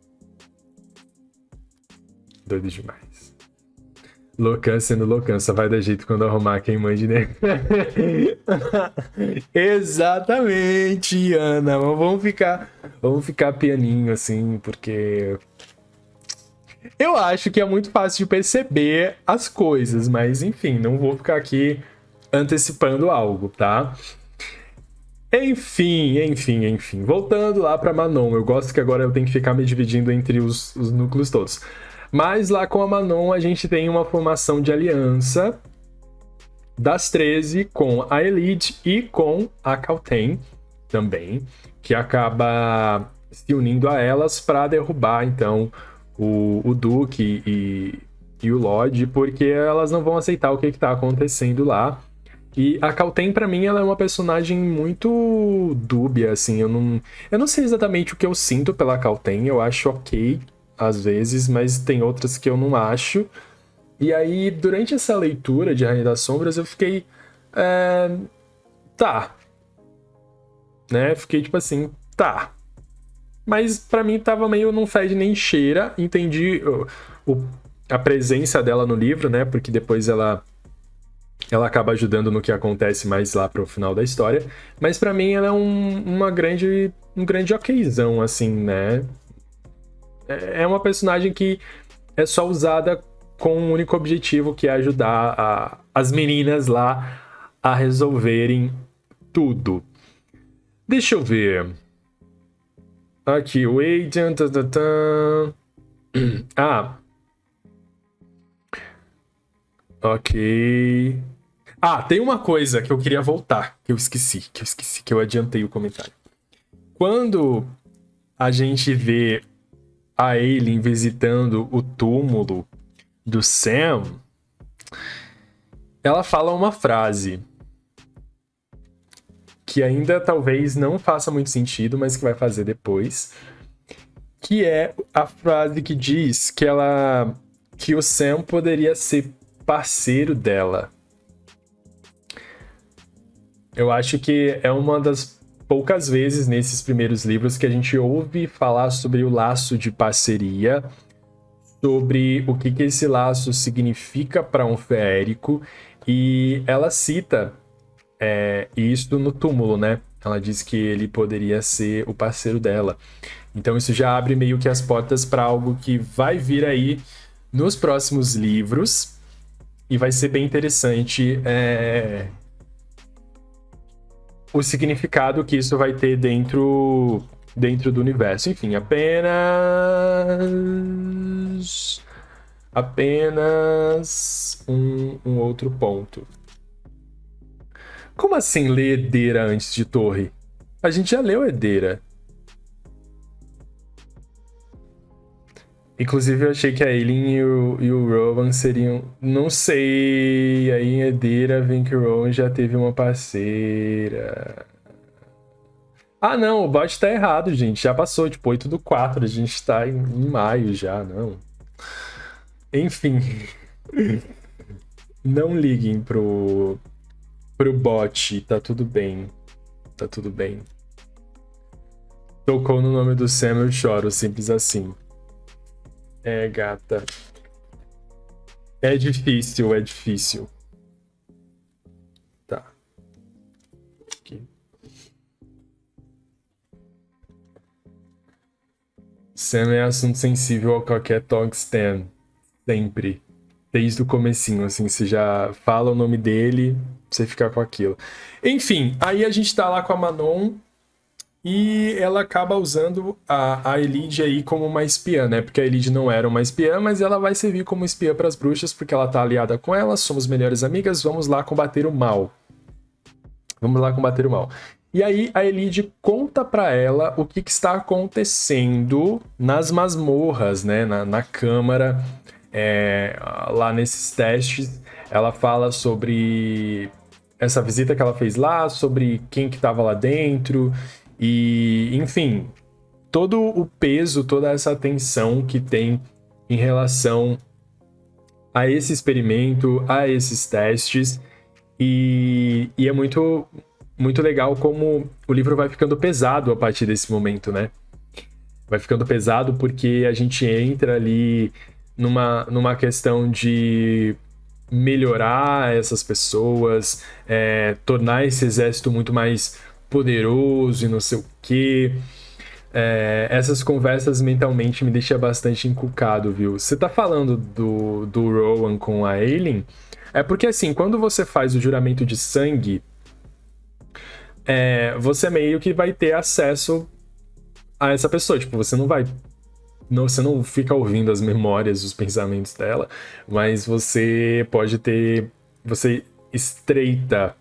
Speaker 1: Doido demais. Locan sendo Locan, só vai dar jeito quando arrumar quem mande, né? Exatamente, Ana. Mas vamos ficar pianinho assim, porque eu acho que é muito fácil de perceber as coisas, mas enfim, não vou ficar aqui antecipando algo, tá? Enfim. Voltando lá pra Manon, eu gosto que agora eu tenho que ficar me dividindo entre os núcleos todos. Mas lá com a Manon a gente tem uma formação de aliança das 13 com a Elite e com a Kalten também, que acaba se unindo a elas para derrubar então o Duque e o Lodge, porque elas não vão aceitar o que está acontecendo lá. E a Kalten, pra mim, ela é uma personagem muito dúbia, assim, eu não sei exatamente o que eu sinto pela Kalten, eu acho ok, às vezes, mas tem outras que eu não acho. E aí, durante essa leitura de Rainha das Sombras, eu fiquei, tá, né, fiquei tipo assim, tá. Mas pra mim tava meio não fede nem cheira, entendi a presença dela no livro, né, porque depois ela acaba ajudando no que acontece mais lá pro final da história. Mas pra mim ela é um grande okzão, assim, né? É uma personagem que é só usada com um único objetivo, que é ajudar as meninas lá a resolverem tudo. Deixa eu ver. Aqui, o Agent. Ah, ok. Ah, tem uma coisa que eu queria voltar, que eu esqueci, que eu adiantei o comentário. Quando a gente vê a Aileen visitando o túmulo do Sam, ela fala uma frase que ainda talvez não faça muito sentido, mas que vai fazer depois, que é a frase que diz que o Sam poderia ser parceiro dela. Eu acho que é uma das poucas vezes nesses primeiros livros que a gente ouve falar sobre o laço de parceria, sobre o que esse laço significa para um feérico, e ela cita isso no túmulo, né? Ela diz que ele poderia ser o parceiro dela. Então isso já abre meio que as portas para algo que vai vir aí nos próximos livros, e vai ser bem interessante o significado que isso vai ter dentro do universo. Enfim, apenas um outro ponto. Como assim ler Edeira antes de Torre? A gente já leu Edeira. Inclusive, eu achei que a Aileen e o Rowan seriam. Não sei. Aí em Edeira vem que o Rowan já teve uma parceira. Ah, não, o bot tá errado, gente. Já passou, tipo, 8/4. A gente tá em maio já, não. Enfim. Não liguem pro bot. Tá tudo bem. Tá tudo bem. Tocou no nome do Sam, eu choro. Simples assim. Gata. É difícil, é difícil. Tá. Aqui. Sam é assunto sensível a qualquer talk stand. Sempre. desde o comecinho, assim, você já fala o nome dele, você fica com aquilo. Enfim, aí a gente tá lá com a Manon e ela acaba usando a Elide aí como uma espiã, né? Porque a Elide não era uma espiã, mas ela vai servir como espiã para as bruxas, porque ela tá aliada com elas, somos melhores amigas, vamos lá combater o mal. Vamos lá combater o mal. E aí a Elide conta pra ela o que está acontecendo nas masmorras, né? Na câmara, lá nesses testes. Ela fala sobre essa visita que ela fez lá, sobre quem que estava lá dentro e, enfim, todo o peso, toda essa tensão que tem em relação a esse experimento, a esses testes. E é muito legal como o livro vai ficando pesado a partir desse momento, né? Vai ficando pesado porque a gente entra ali numa questão de melhorar essas pessoas, tornar esse exército muito mais poderoso e não sei o quê. Essas conversas mentalmente me deixam bastante encucado, viu? Você tá falando do Rowan com a Aileen? É porque, assim, quando você faz o juramento de sangue, você meio que vai ter acesso a essa pessoa. Tipo, você não fica ouvindo as memórias, os pensamentos dela, mas você pode ter... Você estreita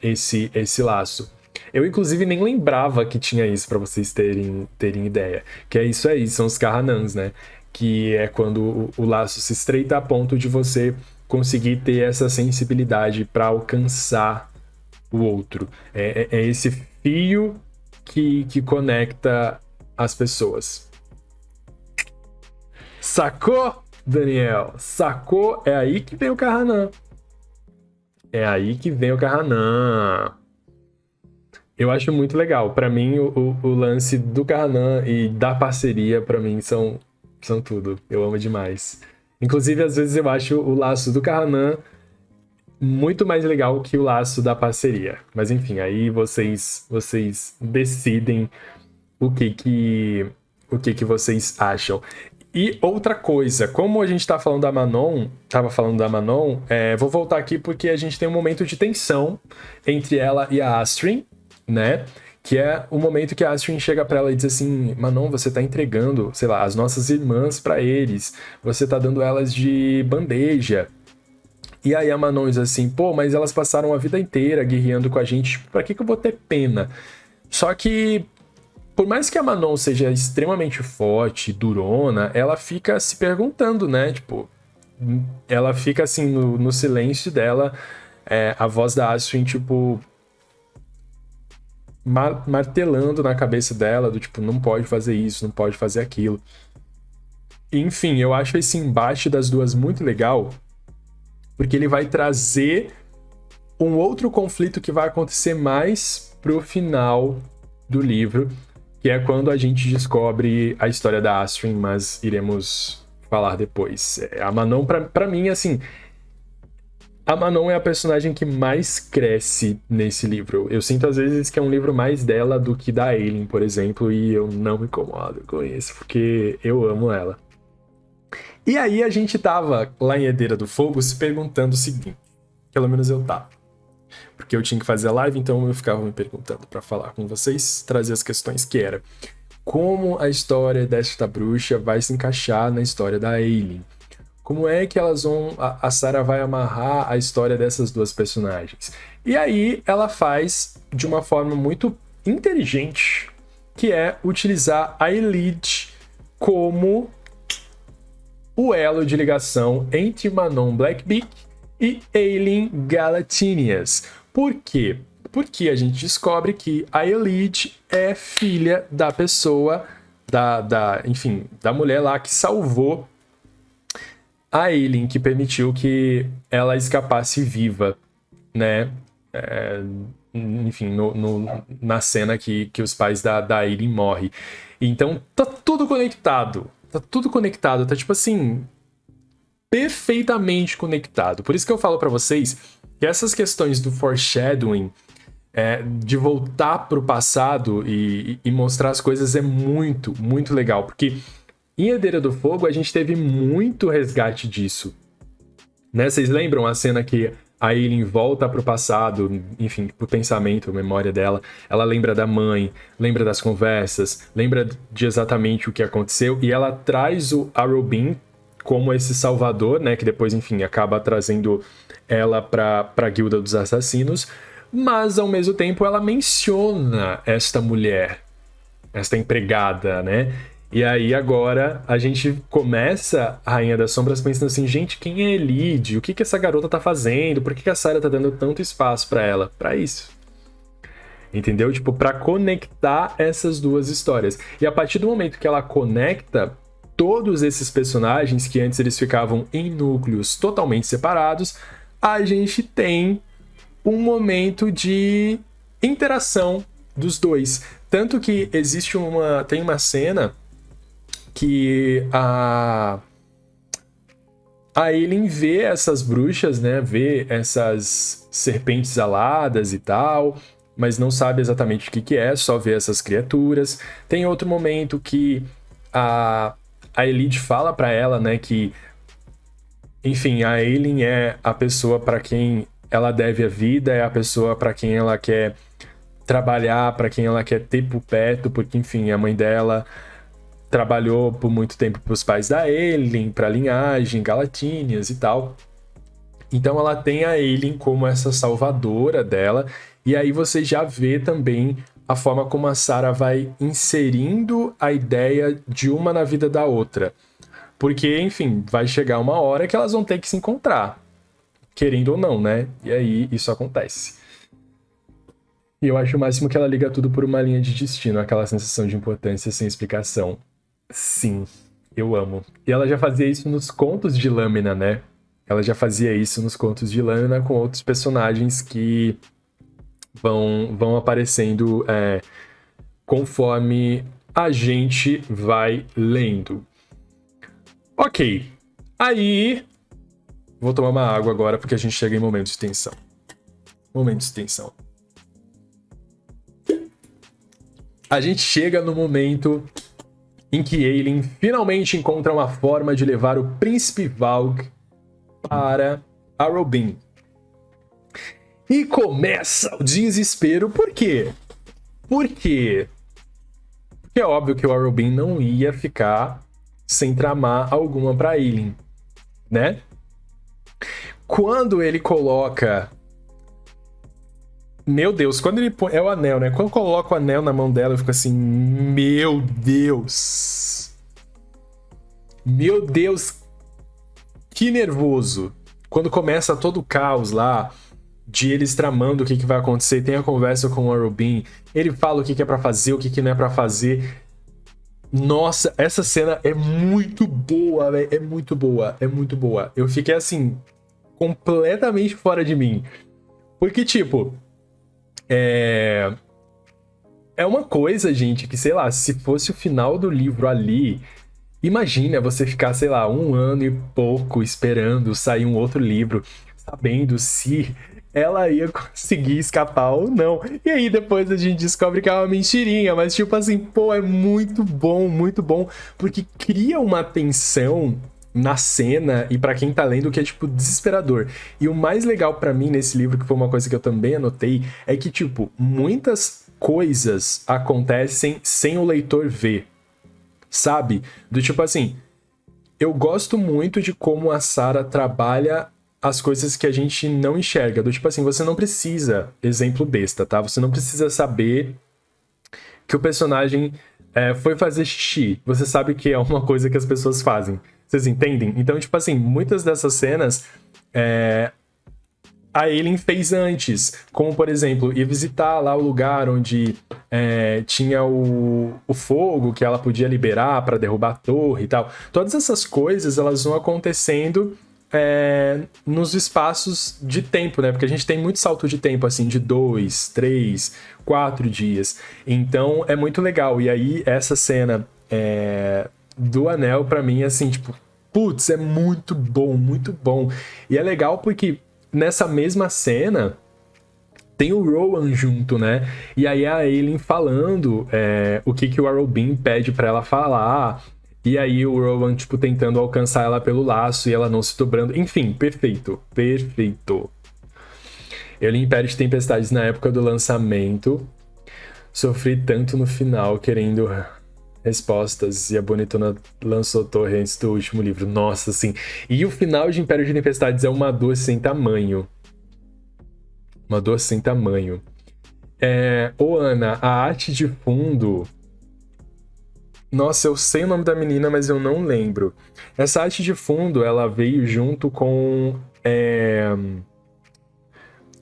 Speaker 1: esse laço. Eu, inclusive, nem lembrava que tinha isso, pra vocês terem ideia. Que é isso aí, são os Kahanans, né? Que é quando o laço se estreita a ponto de você conseguir ter essa sensibilidade para alcançar o outro. É esse fio que conecta as pessoas. Sacou, Daniel? Sacou? É aí que vem o Kahanan. É aí que vem o Kahanan. Eu acho muito legal. Pra mim, o lance do Kahanan e da parceria, pra mim, são tudo. Eu amo demais. Inclusive, às vezes eu acho o laço do Kahanan muito mais legal que o laço da parceria. Mas enfim, aí vocês decidem o que vocês acham. E outra coisa, como a gente tava falando da Manon, vou voltar aqui porque a gente tem um momento de tensão entre ela e a Astrid, né? Que é o momento que a Astrid chega pra ela e diz assim: Manon, você tá entregando, sei lá, as nossas irmãs pra eles, você tá dando elas de bandeja. E aí a Manon diz assim: pô, mas elas passaram a vida inteira guerreando com a gente, pra que eu vou ter pena? Só que, por mais que a Manon seja extremamente forte, durona, ela fica se perguntando, né? Tipo, ela fica assim no silêncio dela, a voz da Astrid, tipo, martelando na cabeça dela, do tipo, não pode fazer isso, não pode fazer aquilo. Enfim, eu acho esse embate das duas muito legal, porque ele vai trazer um outro conflito que vai acontecer mais pro final do livro, que é quando a gente descobre a história da Astrid, mas iremos falar depois. A Manon, pra mim, assim, a Manon é a personagem que mais cresce nesse livro. Eu sinto às vezes que é um livro mais dela do que da Aileen, por exemplo, e eu não me incomodo com isso, porque eu amo ela. E aí a gente tava lá em Herdeira do Fogo se perguntando o seguinte, pelo menos eu tava, porque eu tinha que fazer a live, então eu ficava me perguntando pra falar com vocês, trazer as questões que era como a história desta bruxa vai se encaixar na história da Aileen. Como é que elas vão... A Sarah vai amarrar a história dessas duas personagens. E aí ela faz de uma forma muito inteligente, que é utilizar a Elide como o elo de ligação entre Manon Blackbeak e Aileen Galatinias. Por quê? Porque a gente descobre que a Elide é filha da pessoa, enfim, da mulher lá que salvou a Aileen, que permitiu que ela escapasse viva, né? Enfim, na cena que os pais da Aileen morrem. Então, tá tudo conectado. Tá tudo conectado. Tá, tipo assim, perfeitamente conectado. Por isso que eu falo pra vocês que essas questões do foreshadowing, de voltar pro passado e mostrar as coisas é muito, muito legal. Porque em Herdeira do Fogo, a gente teve muito resgate disso. Né? Vocês lembram a cena que a Aileen volta pro passado, enfim, pro pensamento, memória dela. Ela lembra da mãe, lembra das conversas, lembra de exatamente o que aconteceu. E ela traz o Arobin como esse salvador, né? Que depois, enfim, acaba trazendo ela pra Guilda dos Assassinos. Mas, ao mesmo tempo, ela menciona esta mulher, esta empregada, né? E aí agora a gente começa a Rainha das Sombras pensando assim, gente, quem é Elide? O que que essa garota tá fazendo? Por que que a Sarah tá dando tanto espaço pra ela? Pra isso. Entendeu? Tipo, pra conectar essas duas histórias. E a partir do momento que ela conecta todos esses personagens que antes eles ficavam em núcleos totalmente separados, a gente tem um momento de interação dos dois. Tanto que tem uma cena que a Aileen vê essas bruxas, né? Vê essas serpentes aladas e tal, mas não sabe exatamente o que que é, só vê essas criaturas. Tem outro momento que a Elide fala pra ela, né, que enfim, a Aileen é a pessoa pra quem ela deve a vida, é a pessoa pra quem ela quer trabalhar, pra quem ela quer ter por perto, porque enfim, a mãe dela trabalhou por muito tempo para os pais da Aileen, para a linhagem, Galatinias e tal. Então ela tem a Aileen como essa salvadora dela, e aí você já vê também a forma como a Sarah vai inserindo a ideia de uma na vida da outra. Porque, enfim, vai chegar uma hora que elas vão ter que se encontrar, querendo ou não, né? E aí isso acontece. E eu acho o máximo que ela liga tudo por uma linha de destino, aquela sensação de importância sem explicação. Sim, eu amo. E ela já fazia isso nos contos de Lâmina, né? Ela já fazia isso nos contos de Lâmina com outros personagens que vão aparecendo conforme a gente vai lendo. Ok. Aí, vou tomar uma água agora porque a gente chega em momentos de tensão. Momentos de tensão. A gente chega no momento em que Aileen finalmente encontra uma forma de levar o príncipe Valg para Arobin. E começa o desespero. Por quê? Porque é óbvio que o Arobin não ia ficar sem tramar alguma para Aileen, né? Quando ele coloca... Meu Deus, quando ele põe... É o anel, né? Quando coloca o anel na mão dela, eu fico assim... Meu Deus! Meu Deus! Que nervoso! Quando começa todo o caos lá, de eles tramando o que vai acontecer, tem a conversa com o Arobin, ele fala o que é pra fazer, o que não é pra fazer. Nossa, essa cena é muito boa, velho. É muito boa, é muito boa. Eu fiquei assim, completamente fora de mim. Porque, tipo... É uma coisa, gente, que, sei lá, se fosse o final do livro ali, imagina você ficar, sei lá, 1 ano e pouco esperando sair um outro livro, sabendo se ela ia conseguir escapar ou não. E aí depois a gente descobre que é uma mentirinha, mas tipo assim, pô, é muito bom, porque cria uma tensão na cena e pra quem tá lendo que é tipo desesperador. E o mais legal pra mim nesse livro, que foi uma coisa que eu também anotei, é que tipo, muitas coisas acontecem sem o leitor ver. Sabe? Do tipo assim, eu gosto muito de como a Sarah trabalha as coisas que a gente não enxerga. Do tipo assim, você não precisa, exemplo besta, tá? Você não precisa saber que o personagem foi fazer xixi. Você sabe que é uma coisa que as pessoas fazem. Vocês entendem? Então, tipo assim, muitas dessas cenas a Aileen fez antes. Como, por exemplo, ir visitar lá o lugar onde tinha o fogo que ela podia liberar para derrubar a torre e tal. Todas essas coisas, elas vão acontecendo nos espaços de tempo, né? Porque a gente tem muito salto de tempo, assim, de 2, 3, 4 dias. Então, é muito legal. E aí, essa cena do anel, pra mim, assim, tipo, putz, é muito bom, muito bom. E é legal porque nessa mesma cena tem o Rowan junto, né? E aí a Aileen falando o que o Arobin pede pra ela falar. E aí o Rowan, tipo, tentando alcançar ela pelo laço e ela não se dobrando. Enfim, perfeito. Perfeito. Eu li Império de Tempestades na época do lançamento. Sofri tanto no final, querendo respostas. E a Bonitona lançou Torre antes do último livro. Nossa, assim. E o final de Império de Tempestades é uma dor sem tamanho. Uma dor sem tamanho. Ô, Ana, a arte de fundo... Nossa, eu sei o nome da menina, mas eu não lembro. Essa arte de fundo, ela veio junto com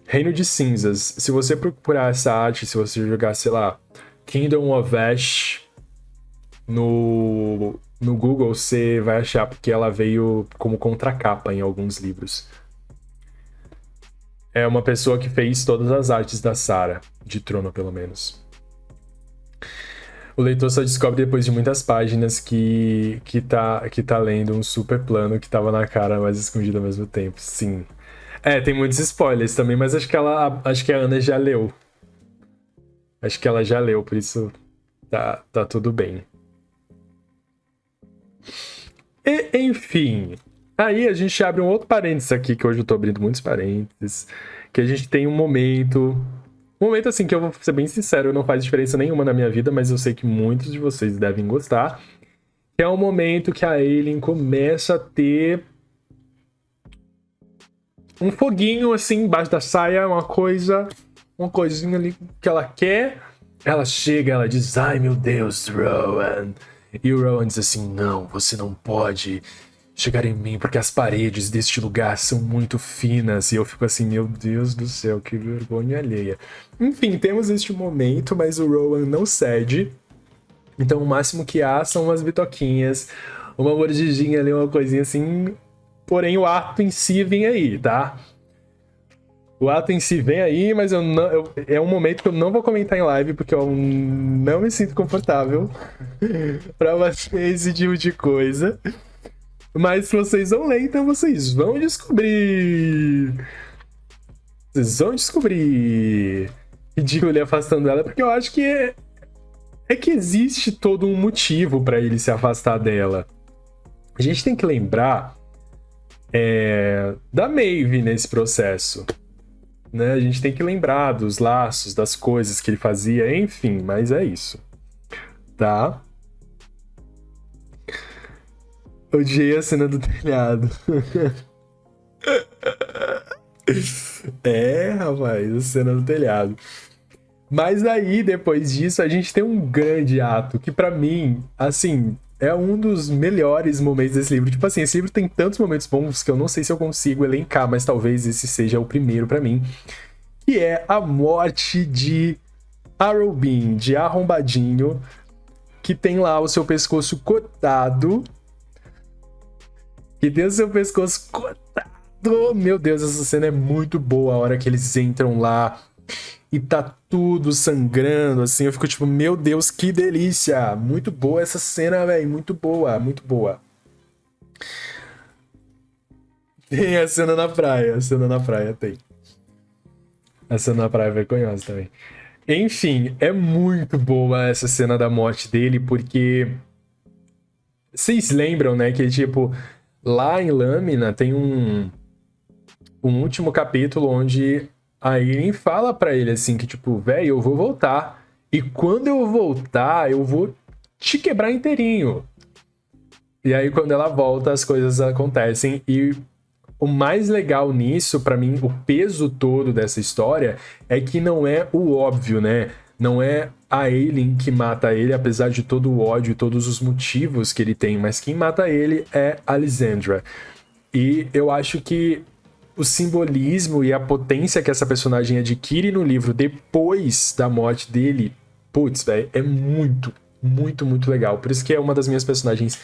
Speaker 1: Reino de Cinzas. Se você procurar essa arte, se você jogar, sei lá, Kingdom of Ash no Google, você vai achar, porque ela veio como contracapa em alguns livros. É uma pessoa que fez todas as artes da Sarah, de Trono, pelo menos. O leitor só descobre depois de muitas páginas que tá lendo um super plano que tava na cara, mas escondido ao mesmo tempo. Sim. Tem muitos spoilers também, mas acho que a Ana já leu. Acho que ela já leu, por isso tá tudo bem. E, enfim. Aí a gente abre um outro parênteses aqui, que hoje eu tô abrindo muitos parênteses. Que a gente tem um momento... Um momento, assim, que eu vou ser bem sincero, não faz diferença nenhuma na minha vida, mas eu sei que muitos de vocês devem gostar. Que é o momento que a Aelin começa a ter um foguinho, assim, embaixo da saia, uma coisinha ali que ela quer. Ela chega, ela diz, ai meu Deus, Rowan. E o Rowan diz assim, não, você não pode chegar em mim, porque as paredes deste lugar são muito finas. E eu fico assim, meu Deus do céu, que vergonha alheia. Enfim, temos este momento, mas o Rowan não cede. Então o máximo que há são umas bitoquinhas, uma mordidinha ali, uma coisinha assim. Porém, o ato em si vem aí, tá? O ato em si vem aí, mas é um momento que eu não vou comentar em live, porque eu não me sinto confortável pra fazer esse tipo de coisa. Mas se vocês vão ler, então vocês vão descobrir. Vocês vão descobrir. Ridículo ele afastando ela, porque eu acho que é que existe todo um motivo pra ele se afastar dela. A gente tem que lembrar da Maeve nesse processo. Né? A gente tem que lembrar dos laços, das coisas que ele fazia, enfim, mas é isso. Tá? Odiei a cena do telhado. Rapaz, a cena do telhado. Mas aí, depois disso, a gente tem um grande ato que, pra mim, assim, é um dos melhores momentos desse livro. Tipo assim, esse livro tem tantos momentos bons que eu não sei se eu consigo elencar, mas talvez esse seja o primeiro pra mim. Que é a morte de Harrowbean, de Arrombadinho, que tem lá o seu pescoço cortado. Que tem o seu pescoço cortado. Meu Deus, essa cena é muito boa. A hora que eles entram lá e tá tudo sangrando, assim. Eu fico tipo, meu Deus, que delícia. Muito boa essa cena, velho. Muito boa, muito boa. Tem a cena na praia. A cena na praia tem. A cena na praia é vergonhosa também. Enfim, é muito boa essa cena da morte dele, porque... Vocês lembram, né, que tipo... Lá em Lâmina tem um último capítulo onde a Irene fala pra ele assim que tipo, velho, eu vou voltar. E quando eu voltar, eu vou te quebrar inteirinho. E aí quando ela volta, as coisas acontecem. E o mais legal nisso, pra mim, o peso todo dessa história é que não é o óbvio, né? Não é a Aelin que mata ele, apesar de todo o ódio e todos os motivos que ele tem, mas quem mata ele é a Lysandra. E eu acho que o simbolismo e a potência que essa personagem adquire no livro depois da morte dele, putz, velho, é muito, muito, muito legal. Por isso que é uma das minhas personagens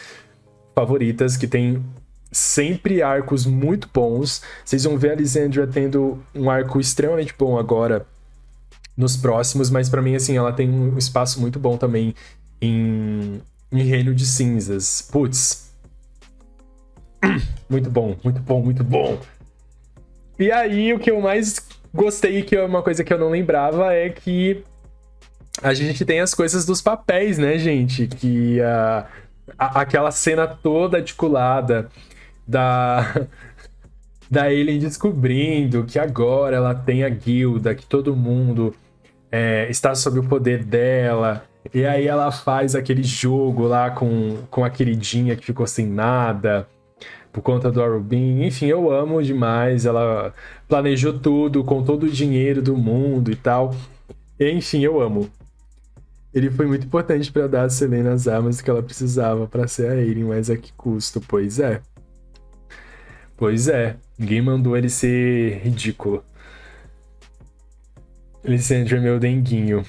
Speaker 1: favoritas, que tem sempre arcos muito bons. Vocês vão ver a Lysandra tendo um arco extremamente bom agora nos próximos, mas pra mim, assim, ela tem um espaço muito bom também em Reino de Cinzas. Putz. Muito bom, muito bom, muito bom. E aí, o que eu mais gostei, que é uma coisa que eu não lembrava, é que a gente tem as coisas dos papéis, né, gente? Que aquela cena toda articulada da, da Aileen descobrindo que agora ela tem a guilda, que todo mundo está sob o poder dela. E aí ela faz aquele jogo lá com a queridinha que ficou sem nada por conta do Arubin. Enfim, eu amo demais. Ela planejou tudo com todo o dinheiro do mundo e tal. Enfim, eu amo. Ele foi muito importante para dar a Selena as armas que ela precisava para ser a Aileen, mas a que custo? Pois é. Pois é. Ninguém mandou ele ser ridículo. Lissandra é meu denguinho.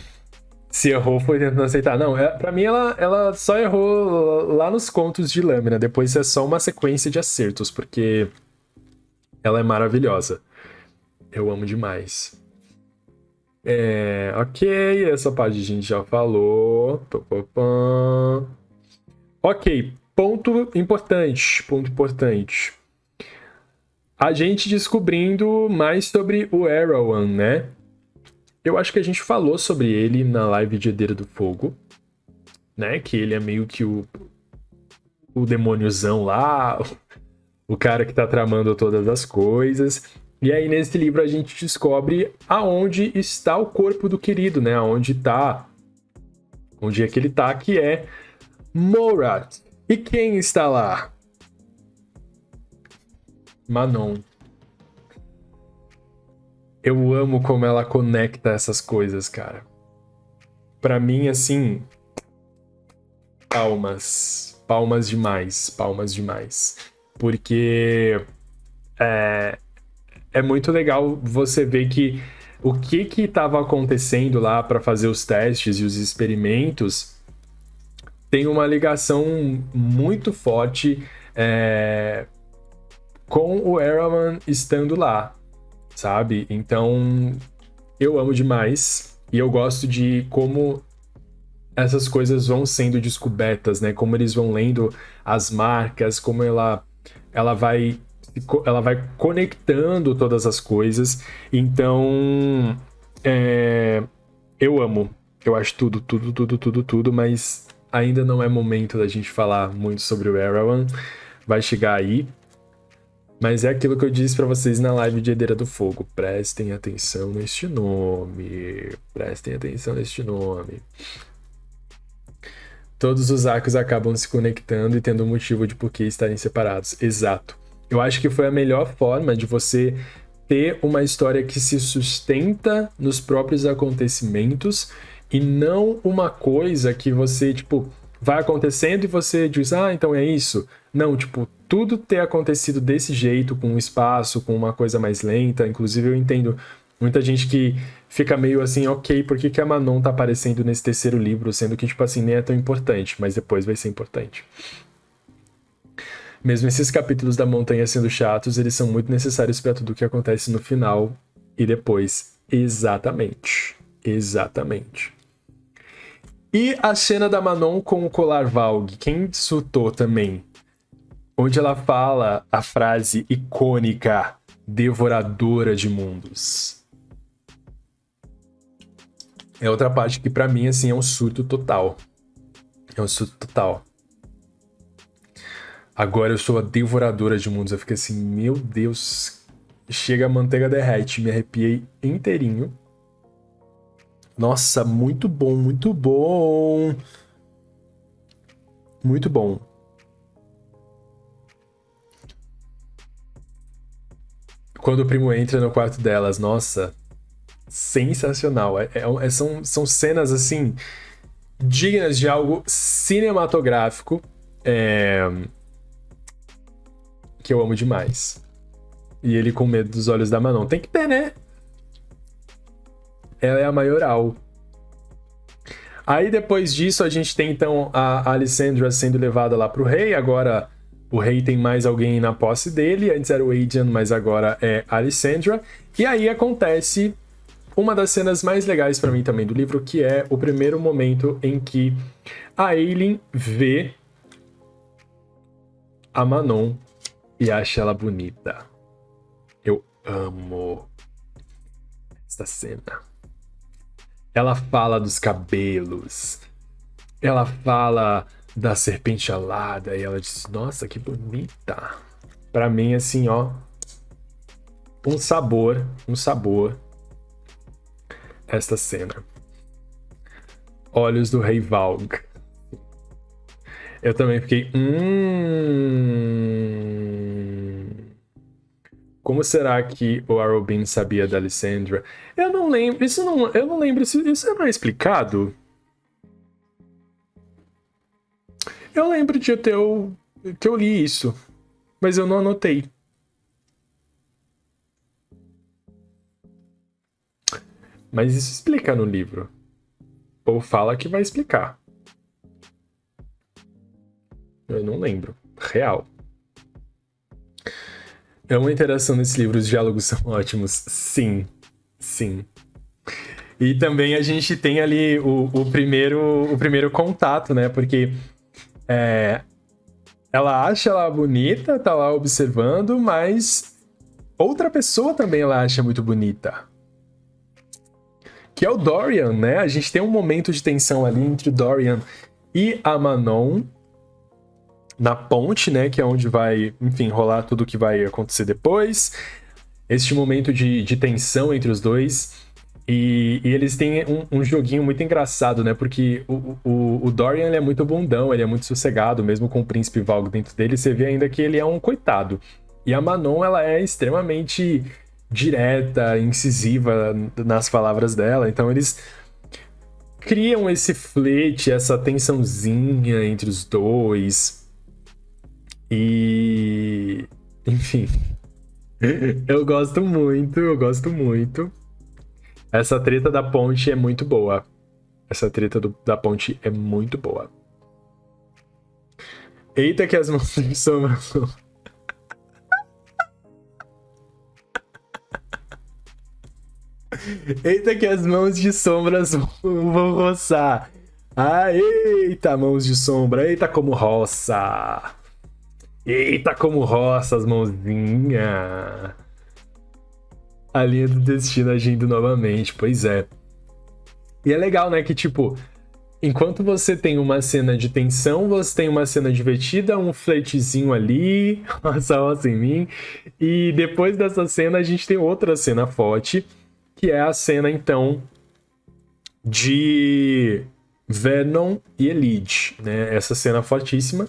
Speaker 1: Se errou, foi tentando aceitar. Não, pra mim ela só errou lá nos contos de Lâmina. Depois é só uma sequência de acertos, porque ela é maravilhosa. Eu amo demais. Ok, essa parte a gente já falou. Ok, ponto importante. Ponto importante. A gente descobrindo mais sobre o Errolwan, né? Eu acho que a gente falou sobre ele na live de Herdeiro do Fogo, né? Que ele é meio que o demôniozão lá, o cara que tá tramando todas as coisas. E aí, nesse livro, a gente descobre aonde está o corpo do querido, né? Onde é que ele tá, que é Morat. E quem está lá? Manon. Eu amo como ela conecta essas coisas, cara. Pra mim, assim, palmas. Palmas demais. Palmas demais. Porque é muito legal você ver que o que estava acontecendo lá para fazer os testes e os experimentos tem uma ligação muito forte com o Eraman estando lá, sabe? Então, eu amo demais e eu gosto de como essas coisas vão sendo descobertas, né? Como eles vão lendo as marcas, como ela vai conectando todas as coisas. Então, eu amo. Eu acho tudo, mas ainda não é momento da gente falar muito sobre o Errolwan. Vai chegar aí. Mas é aquilo que eu disse pra vocês na live de Herdeira do Fogo. Prestem atenção neste nome. Prestem atenção neste nome. Todos os arcos acabam se conectando e tendo um motivo de por que estarem separados. Exato. Eu acho que foi a melhor forma de você ter uma história que se sustenta nos próprios acontecimentos e não uma coisa que você, tipo, vai acontecendo e você diz, ah, então é isso. Não, tipo, tudo ter acontecido desse jeito, com um espaço, com uma coisa mais lenta. Inclusive, eu entendo muita gente que fica meio assim, ok, por que a Manon tá aparecendo nesse terceiro livro, sendo que, tipo assim, nem é tão importante, mas depois vai ser importante. Mesmo esses capítulos da montanha sendo chatos, eles são muito necessários para tudo o que acontece no final e depois. Exatamente. Exatamente. E a cena da Manon com o colar Valg, quem surtou também? Onde ela fala a frase icônica, devoradora de mundos. É outra parte que pra mim, assim, é um surto total. É um surto total. Agora eu sou a devoradora de mundos. Eu fiquei assim, meu Deus. Chega a manteiga derrete. Me arrepiei inteirinho. Nossa, muito bom, muito bom. Muito bom. Quando o primo entra no quarto delas, nossa, sensacional. São cenas, assim, dignas de algo cinematográfico. Que eu amo demais. E ele com medo dos olhos da Manon. Tem que ter, né? Ela é a maioral. Aí depois disso a gente tem então a Alessandra sendo levada lá pro rei. Agora o rei tem mais alguém na posse dele. Antes era o Aedion, mas agora é a Alessandra. E aí acontece uma das cenas mais legais pra mim também do livro, que é o primeiro momento em que a Aileen vê a Manon e acha ela bonita. Eu amo essa cena. Ela fala dos cabelos. Ela fala da serpente alada, e ela disse, nossa, que bonita. Pra mim, assim, ó, um sabor, esta cena. Olhos do Rei Valg. Eu também fiquei, como será que o Arobin sabia da Lysandra? Eu não lembro, eu não lembro se isso não é explicado. Eu lembro de que eu li isso, mas eu não anotei. Mas isso explica no livro. Ou fala que vai explicar. Eu não lembro. Real. É uma interação nesse livro, os diálogos são ótimos. Sim. Sim. E também a gente tem ali o primeiro contato, né? Porque ela acha ela bonita, tá lá observando, mas outra pessoa também ela acha muito bonita. Que é o Dorian, né? A gente tem um momento de tensão ali entre o Dorian e a Manon na ponte, né? Que é onde vai, enfim, rolar tudo o que vai acontecer depois. Este momento de tensão entre os dois. E eles têm um joguinho muito engraçado, né? Porque o Dorian ele é muito bundão, ele é muito sossegado, mesmo com o príncipe Valg dentro dele, você vê ainda que ele é um coitado. E a Manon, ela é extremamente direta, incisiva nas palavras dela. Então eles criam esse flerte, essa tensãozinha entre os dois. E... enfim. Eu gosto muito. Essa treta da ponte é muito boa. Da ponte é muito boa. Eita que as mãos de sombra... Eita que as mãos de sombras vão roçar. Ah, eita, mãos de sombra. Eita como roça. Eita como roça as mãozinhas. A linha do destino agindo novamente, pois é. E é legal, né, que tipo, enquanto você tem uma cena de tensão, você tem uma cena divertida, um flertezinho ali, roça em mim, e depois dessa cena a gente tem outra cena forte, que é a cena, então, de Vernon e Elide, né? Essa cena fortíssima.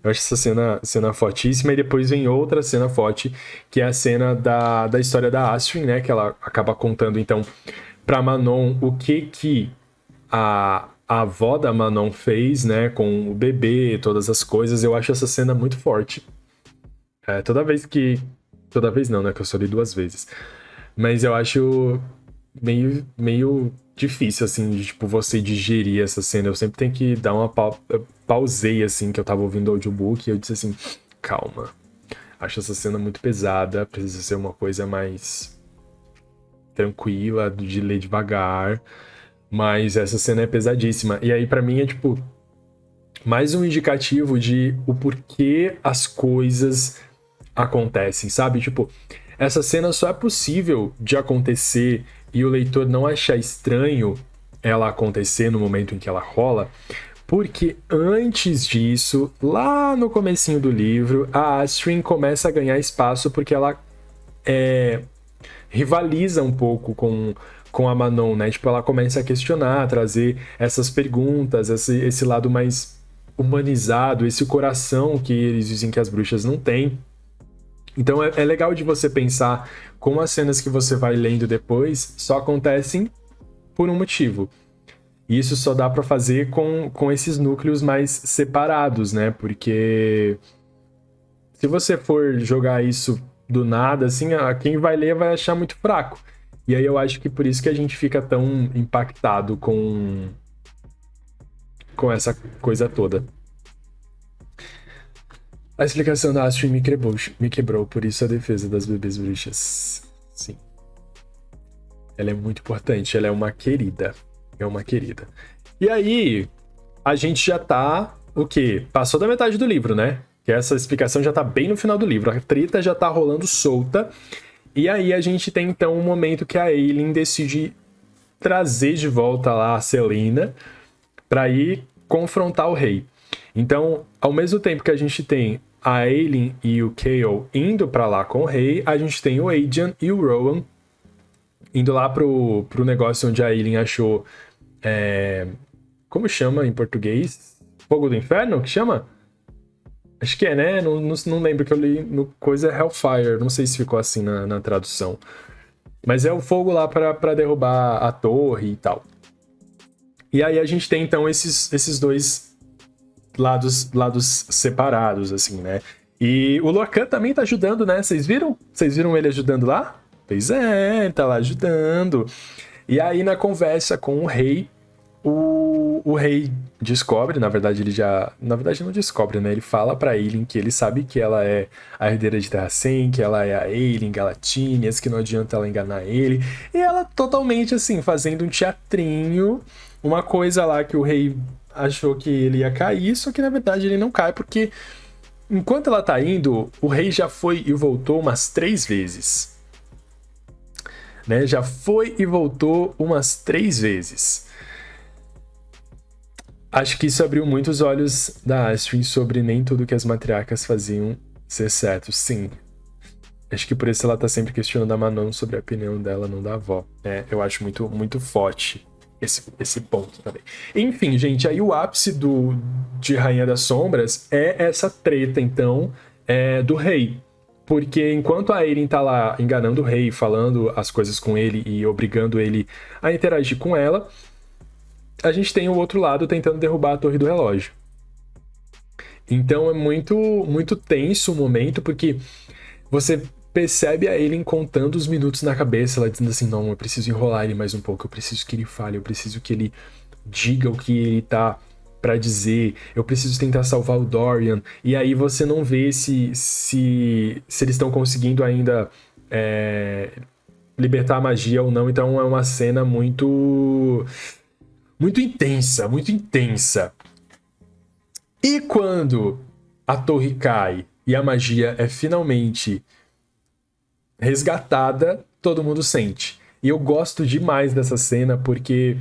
Speaker 1: Eu acho essa cena fortíssima. E depois vem outra cena forte, que é a cena da história da Astrid, né? Que ela acaba contando, então, pra Manon o que a avó da Manon fez, né? Com o bebê, todas as coisas. Eu acho essa cena muito forte. Toda vez não, né? Que eu só li 2 vezes. Mas eu acho meio difícil, assim, de, tipo, você digerir essa cena. Eu sempre tenho que dar uma pausei, assim, que eu tava ouvindo o audiobook, e eu disse assim, calma. Acho essa cena muito pesada, precisa ser uma coisa mais tranquila, de ler devagar. Mas essa cena é pesadíssima. E aí, pra mim, é, tipo, mais um indicativo de o porquê as coisas acontecem, sabe? Tipo, essa cena só é possível de acontecer e o leitor não achar estranho ela acontecer no momento em que ela rola, porque antes disso, lá no comecinho do livro, a Astrid começa a ganhar espaço porque ela rivaliza um pouco com a Manon, né? Tipo, ela começa a questionar, a trazer essas perguntas, esse lado mais humanizado, esse coração que eles dizem que as bruxas não têm. Então é legal de você pensar como as cenas que você vai lendo depois só acontecem por um motivo. E isso só dá pra fazer com esses núcleos mais separados, né? Porque se você for jogar isso do nada, assim, quem vai ler vai achar muito fraco. E aí eu acho que por isso que a gente fica tão impactado com essa coisa toda. A explicação da Astrid me quebrou, por isso a defesa das bebês bruxas. Sim. Ela é muito importante, ela é uma querida. É uma querida. E aí, a gente já tá, o quê? Passou da metade do livro, né? Que essa explicação já tá bem no final do livro. A treta já tá rolando solta. E aí a gente tem, então, um momento que a Ailyn decide trazer de volta lá a Celaena pra ir confrontar o rei. Então, ao mesmo tempo que a gente tem a Ailyn e o Chaol indo pra lá com o rei, a gente tem o Aedion e o Rowan indo lá pro negócio onde a Ailyn achou... como chama em português? Fogo do Inferno? Que chama? Acho que é, né? Não lembro, que eu li no coisa Hellfire. Não sei se ficou assim na tradução. Mas é o fogo lá pra derrubar a torre e tal. E aí a gente tem, então, esses dois lados separados, assim, né? E o Lorcan também tá ajudando, né? Vocês viram? Vocês viram ele ajudando lá? Pois é, ele tá lá ajudando. E aí, na conversa com o rei, o rei descobre, na verdade ele já... Na verdade não descobre, né? Ele fala pra Ailyn que ele sabe que ela é a herdeira de Terra-Sen, que ela é a Ailyn Galatinias, que não adianta ela enganar ele. E ela totalmente, assim, fazendo um teatrinho, uma coisa lá que o rei achou que ele ia cair, só que na verdade ele não cai, porque enquanto ela tá indo, o rei já foi e voltou umas 3 vezes. Né? Já foi e voltou umas 3 vezes. Acho que isso abriu muito os olhos da Astrid sobre nem tudo que as matriarcas faziam ser certo. Sim. Acho que por isso ela tá sempre questionando a Manon sobre a opinião dela, não da avó. Eu acho muito, muito forte esse ponto também. Enfim, gente, aí o ápice de Rainha das Sombras é essa treta, então, do rei. Porque enquanto a Ailyn tá lá enganando o rei, falando as coisas com ele e obrigando ele a interagir com ela, a gente tem o outro lado tentando derrubar a Torre do Relógio. Então é muito, muito tenso o momento, porque você percebe a Ailyn contando os minutos na cabeça, ela dizendo assim, não, eu preciso enrolar ele mais um pouco, eu preciso que ele fale, eu preciso que ele diga o que ele tá pra dizer, eu preciso tentar salvar o Dorian. E aí você não vê se eles estão conseguindo ainda libertar a magia ou não, então é uma cena muito intensa, muito intensa. E quando a torre cai e a magia é finalmente resgatada, todo mundo sente. E eu gosto demais dessa cena porque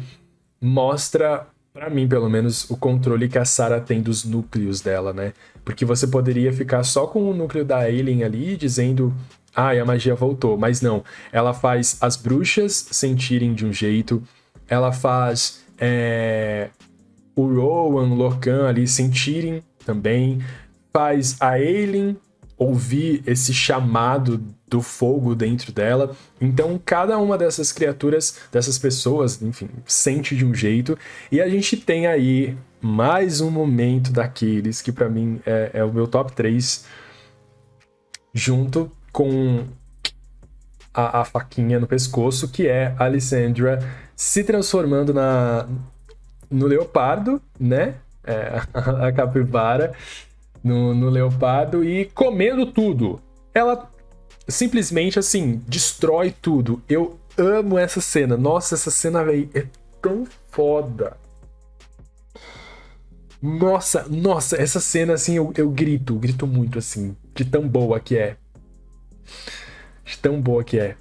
Speaker 1: mostra, pra mim pelo menos, o controle que a Sarah tem dos núcleos dela, né? Porque você poderia ficar só com o núcleo da Ailyn ali, dizendo... a magia voltou. Mas não, ela faz as bruxas sentirem de um jeito, ela faz o Rowan, o Lorcan ali sentirem também, faz a Ailyn ouvir esse chamado do fogo dentro dela. Então, cada uma dessas criaturas, dessas pessoas, enfim, sente de um jeito. E a gente tem aí mais um momento daqueles que pra mim é o meu top 3, junto com a faquinha no pescoço, que é a Lysandra se transformando no leopardo, né? A capivara no leopardo e comendo tudo. Ela simplesmente, assim, destrói tudo. Eu amo essa cena. Nossa, essa cena, velho, é tão foda. Nossa, essa cena, assim, eu grito muito, assim, de tão boa que é. De tão boa que é.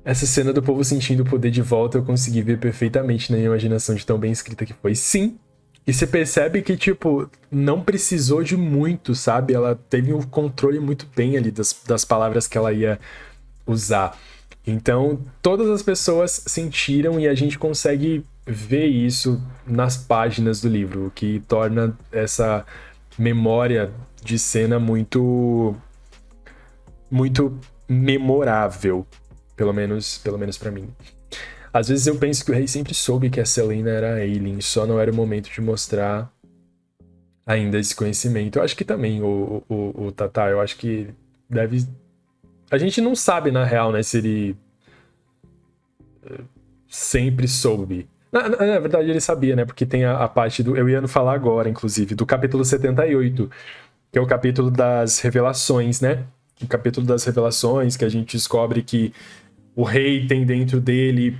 Speaker 1: Essa cena do povo sentindo o poder de volta eu consegui ver perfeitamente na minha imaginação de tão bem escrita que foi. Sim. E você percebe que, tipo, não precisou de muito, sabe? Ela teve um controle muito bem ali das palavras que ela ia usar. Então, todas as pessoas sentiram e a gente consegue ver isso nas páginas do livro, o que torna essa memória de cena muito memorável, pelo menos para mim. Às vezes eu penso que o rei sempre soube que a Celaena era a Ailyn, só não era o momento de mostrar ainda esse conhecimento. Eu acho que também o Tata, eu acho que deve... A gente não sabe, na real, né, se ele sempre soube. Na verdade, ele sabia, né, porque tem a parte do... Eu ia falar agora, inclusive, do capítulo 78, que é o capítulo das revelações, né? O capítulo das revelações, que a gente descobre que o rei tem dentro dele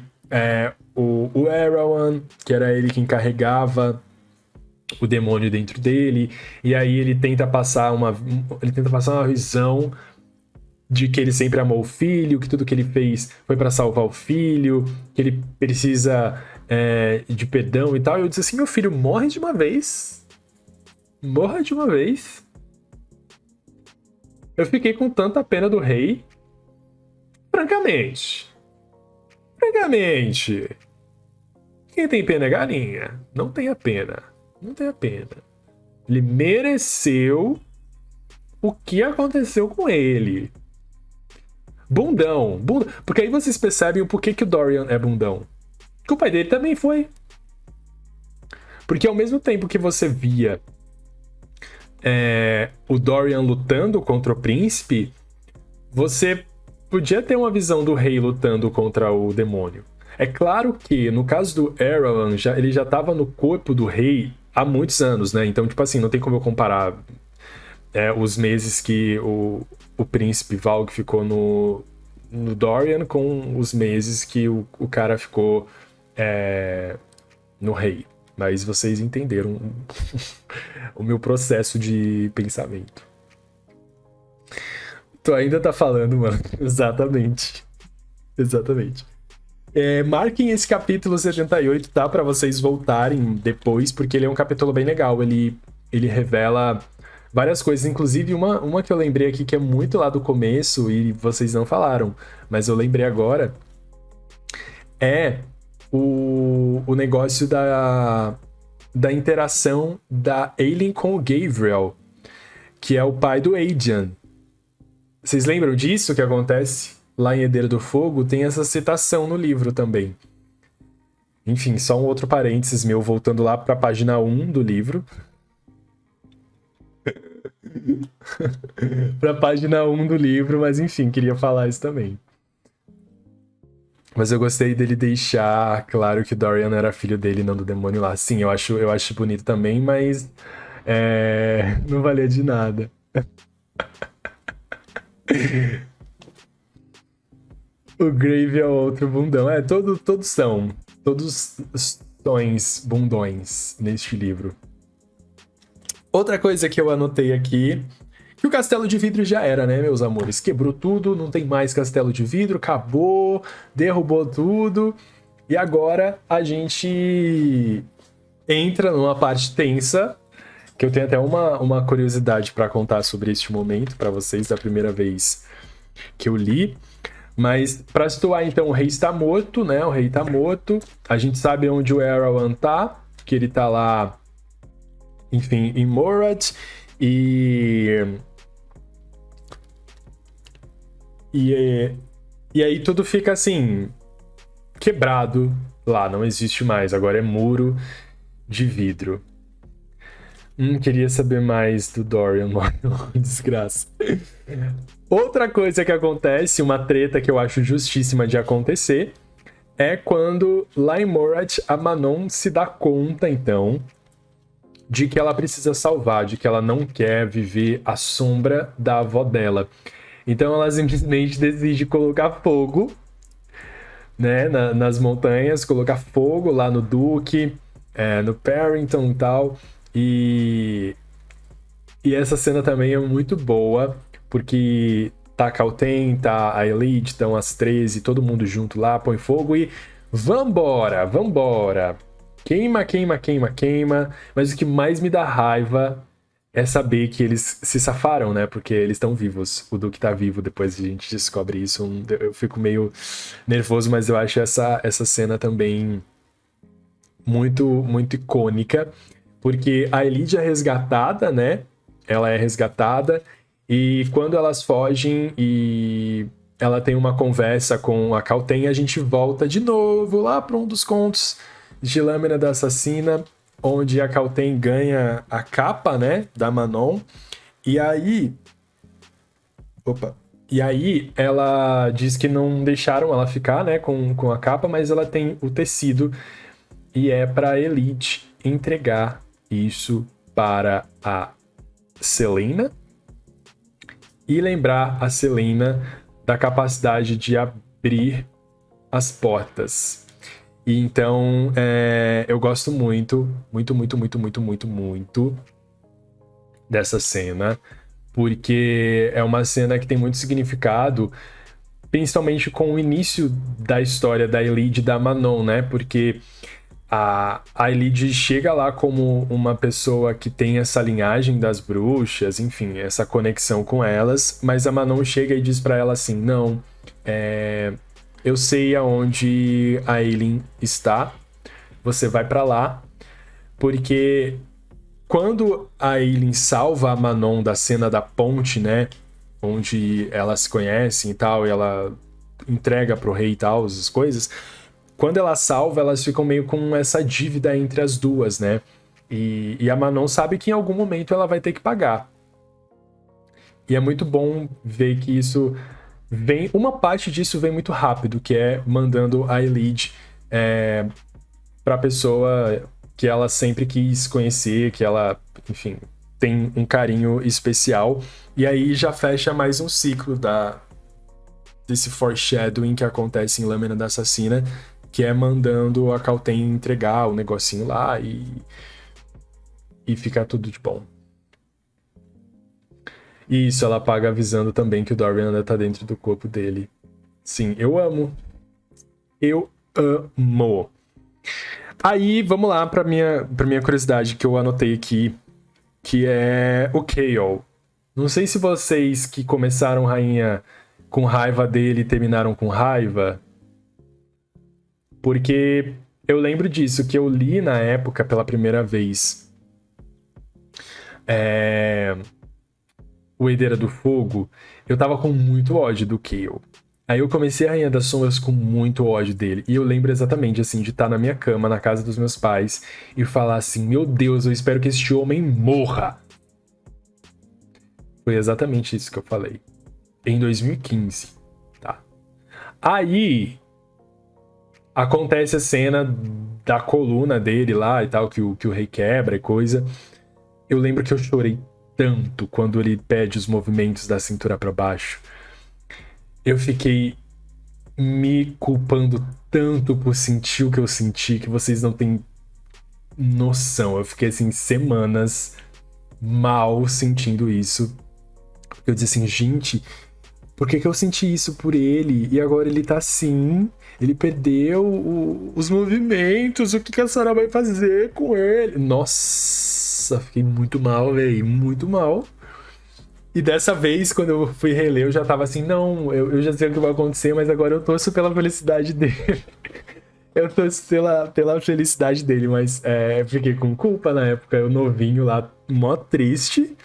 Speaker 1: o Erawan, que era ele quem carregava o demônio dentro dele, e aí ele tenta passar uma visão de que ele sempre amou o filho, que tudo que ele fez foi para salvar o filho, que ele precisa de perdão e tal. E eu disse assim, meu filho, morre de uma vez. Morra de uma vez. Eu fiquei com tanta pena do rei. Francamente. Quem tem pena é galinha. Não tenha pena. Não tenha pena. Ele mereceu o que aconteceu com ele. Bundão. Porque aí vocês percebem o porquê que o Dorian é bundão. Que o pai dele também foi. Porque ao mesmo tempo que você via o Dorian lutando contra o príncipe, você podia ter uma visão do rei lutando contra o demônio. É claro que, no caso do Erawan, ele já estava no corpo do rei há muitos anos, né? Então, tipo assim, não tem como eu comparar os meses que o príncipe Valg ficou no Dorian com os meses que o cara ficou no rei. Mas vocês entenderam o meu processo de pensamento. Tu ainda tá falando, mano. Exatamente. Marquem esse capítulo 78, tá? Pra vocês voltarem depois, porque ele é um capítulo bem legal. Ele revela várias coisas, inclusive uma que eu lembrei aqui que é muito lá do começo e vocês não falaram, mas eu lembrei agora, o negócio da interação da Aelin com o Gabriel, que é o pai do Aedion. Vocês lembram disso que acontece lá em Herdeiro do Fogo? Tem essa citação no livro também. Enfim, só um outro parênteses meu, voltando lá para a página 1 do livro. Para a página 1 do livro, mas enfim, queria falar isso também. Mas eu gostei dele deixar claro que o Dorian era filho dele, não do demônio lá. Sim, eu acho bonito também, mas não valia de nada. O Grave é outro bundão. Todos são. Todos sões bundões neste livro. Outra coisa que eu anotei aqui, que o castelo de vidro já era, né, meus amores? Quebrou tudo, não tem mais castelo de vidro, acabou, derrubou tudo. E agora a gente entra numa parte tensa, que eu tenho até uma curiosidade para contar sobre este momento para vocês, da primeira vez que eu li. Mas para situar, então, o rei está morto, né? O rei está morto. A gente sabe onde o Erawan tá, que ele tá lá, enfim, em Morad. E aí tudo fica assim, quebrado lá, não existe mais. Agora é muro de vidro. Queria saber mais do Dorian, mano. Desgraça. Outra coisa que acontece, uma treta que eu acho justíssima de acontecer, é quando lá em Morad a Manon se dá conta, então, de que ela precisa salvar, de que ela não quer viver à sombra da avó dela. Então ela simplesmente decide colocar fogo, né, nas montanhas, colocar fogo lá no Duque, no Perrington e tal. E essa cena também é muito boa, porque tá a Kalten, tá a Elite, estão as 13, todo mundo junto lá, põe fogo e vambora! Queima. Mas o que mais me dá raiva é saber que eles se safaram, né? Porque eles estão vivos. O Duque tá vivo, depois a gente descobre isso. Eu fico meio nervoso, mas eu acho essa cena também muito, muito icônica. Porque a Elide é resgatada, né? Ela é resgatada. E quando elas fogem e ela tem uma conversa com a Kalten, a gente volta de novo lá para um dos contos de Lâmina da Assassina, onde a Kalten ganha a capa, né, da Manon. E aí ela diz que não deixaram ela ficar, né, com a capa, mas ela tem o tecido e é para Elite entregar isso para a Celaena e lembrar a Celaena da capacidade de abrir as portas. E então eu gosto muito dessa cena, porque é uma cena que tem muito significado, principalmente com o início da história da Elide e da Manon, né? Porque A Elide chega lá como uma pessoa que tem essa linhagem das bruxas, enfim, essa conexão com elas, mas a Manon chega e diz pra ela assim, não, eu sei aonde a Ailyn está, você vai pra lá, porque quando a Ailyn salva a Manon da cena da ponte, né, onde elas se conhecem e tal, e ela entrega pro rei e tal, as coisas, quando ela salva, elas ficam meio com essa dívida entre as duas, né? E a Manon sabe que em algum momento ela vai ter que pagar. E é muito bom ver que isso vem... Uma parte disso vem muito rápido, que é mandando a Elide pra pessoa que ela sempre quis conhecer, que ela, enfim, tem um carinho especial. E aí já fecha mais um ciclo desse foreshadowing que acontece em Lâmina da Assassina, que é mandando a Kalten entregar o negocinho lá e ficar tudo de bom. E isso ela paga avisando também que o Dorian ainda tá dentro do corpo dele. Sim, eu amo. Eu amo. Aí, vamos lá pra minha curiosidade que eu anotei aqui, que é o Chaol. Não sei se vocês que começaram Rainha com raiva dele e terminaram com raiva, porque eu lembro disso, que eu li na época pela primeira vez o Herdeira do Fogo, eu tava com muito ódio do Chaol. Aí eu comecei a Rainha das Sombras com muito ódio dele. E eu lembro exatamente, assim, de estar na minha cama, na casa dos meus pais, e falar assim, meu Deus, eu espero que este homem morra. Foi exatamente isso que eu falei. Em 2015, tá? Aí acontece a cena da coluna dele lá e tal, que o rei quebra e coisa. Eu lembro que eu chorei tanto quando ele pede os movimentos da cintura pra baixo. Eu fiquei me culpando tanto por sentir o que eu senti que vocês não têm noção. Eu fiquei assim semanas mal sentindo isso. Eu disse assim, gente, por que eu senti isso por ele? E agora ele tá assim, ele perdeu os movimentos, o que a Sarah vai fazer com ele? Nossa, fiquei muito mal, velho, muito mal. E dessa vez, quando eu fui reler, eu já tava assim, não, eu já sei o que vai acontecer, mas agora eu torço pela felicidade dele. Eu torço pela felicidade dele, mas fiquei com culpa na época, eu novinho lá, mó triste.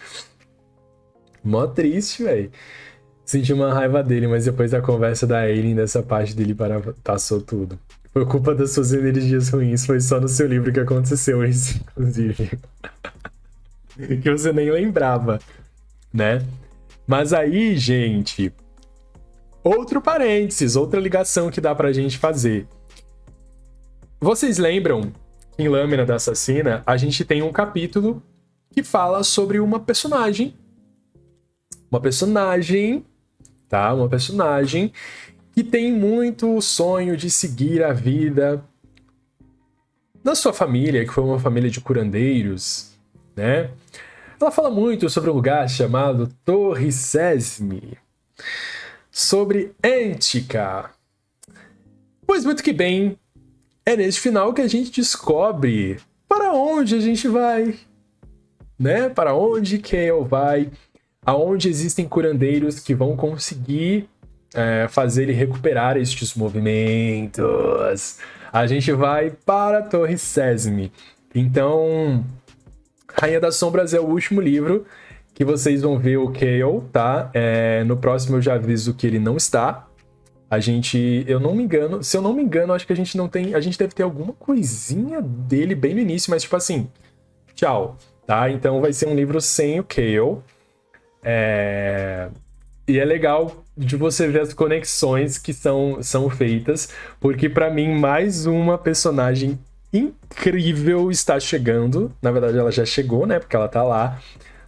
Speaker 1: Mó triste, velho. Senti uma raiva dele, mas depois da conversa da Ailyn, dessa parte dele passou tudo. Foi culpa das suas energias ruins, foi só no seu livro que aconteceu isso, inclusive. Que você nem lembrava, né? Mas aí, gente, outro parênteses, outra ligação que dá pra gente fazer. Vocês lembram que em Lâmina da Assassina, a gente tem um capítulo que fala sobre uma personagem. Uma personagem, tá? Uma personagem que tem muito sonho de seguir a vida da sua família, que foi uma família de curandeiros, né? Ela fala muito sobre um lugar chamado Torre Sesme, sobre Antica. Pois muito que bem, é nesse final que a gente descobre para onde a gente vai, né? Para onde Chaol vai, aonde existem curandeiros que vão conseguir fazer ele recuperar estes movimentos. A gente vai para a Torre Sesme. Então, Rainha das Sombras é o último livro que vocês vão ver o Chaol, tá? No próximo eu já aviso que ele não está. Se eu não me engano, acho que a gente não tem... A gente deve ter alguma coisinha dele bem no início, mas tipo assim, tchau, tá? Então vai ser um livro sem o Chaol. E é legal de você ver as conexões que são feitas, porque pra mim mais uma personagem incrível está chegando. Na verdade ela já chegou, né, porque ela tá lá,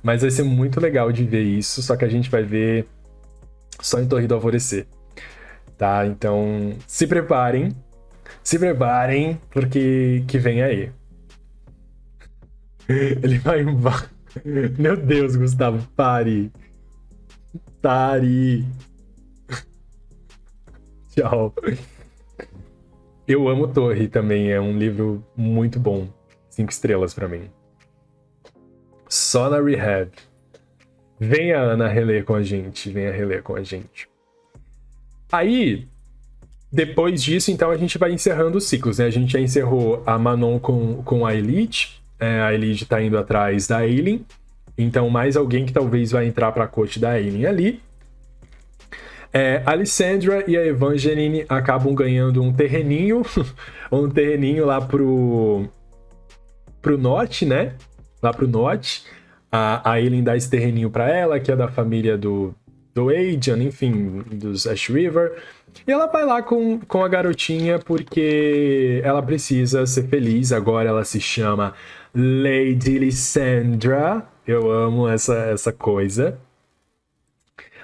Speaker 1: mas vai ser muito legal de ver isso, só que a gente vai ver só em Torre do Alvorecer, tá? Então se preparem, porque que vem aí. Ele vai embora. Meu Deus, Gustavo, pare. Tari. Tchau. Eu amo Torre também, é um livro muito bom. 5 estrelas pra mim. Só na Rehab. Venha, Ana, reler com a gente. Venha reler com a gente. Aí, depois disso, então, a gente vai encerrando os ciclos, né? A gente já encerrou a Manon com a Elite. A Elite tá indo atrás da Aileen. Então, mais alguém que talvez vai entrar pra corte da Aileen ali. A Lysandra e a Evangeline acabam ganhando um terreninho. Um terreninho lá pro norte, né? Lá pro norte. A Aileen dá esse terreninho pra ela, que é da família do Aegon, enfim, dos Ash River. E ela vai lá com a garotinha porque ela precisa ser feliz. Agora ela se chama Lady Lysandra. Eu amo essa coisa.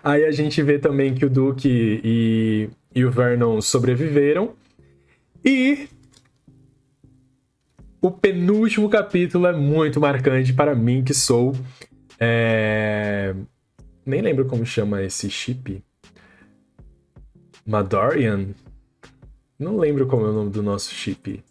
Speaker 1: Aí a gente vê também que o Duque e o Vernon sobreviveram. E o penúltimo capítulo é muito marcante para mim, que sou... Nem lembro como chama esse chip. Madorian? Não lembro como é o nome do nosso chip.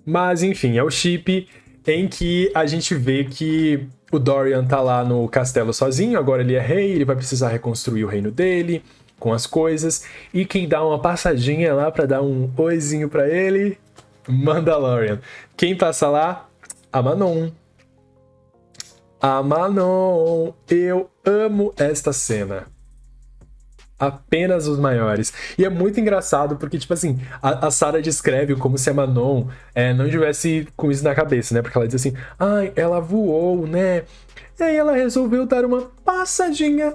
Speaker 1: Mas, enfim, é o chip em que a gente vê que o Dorian tá lá no castelo sozinho, agora ele é rei, ele vai precisar reconstruir o reino dele, com as coisas, e quem dá uma passadinha lá pra dar um oizinho pra ele, Mandalorian. Quem passa lá? A Manon. A Manon. Eu amo esta cena. Apenas os maiores. E é muito engraçado porque, tipo assim, a Sarah descreve como se a Manon não tivesse com isso na cabeça, né? Porque ela diz assim, ai, ela voou, né? E aí ela resolveu dar uma passadinha.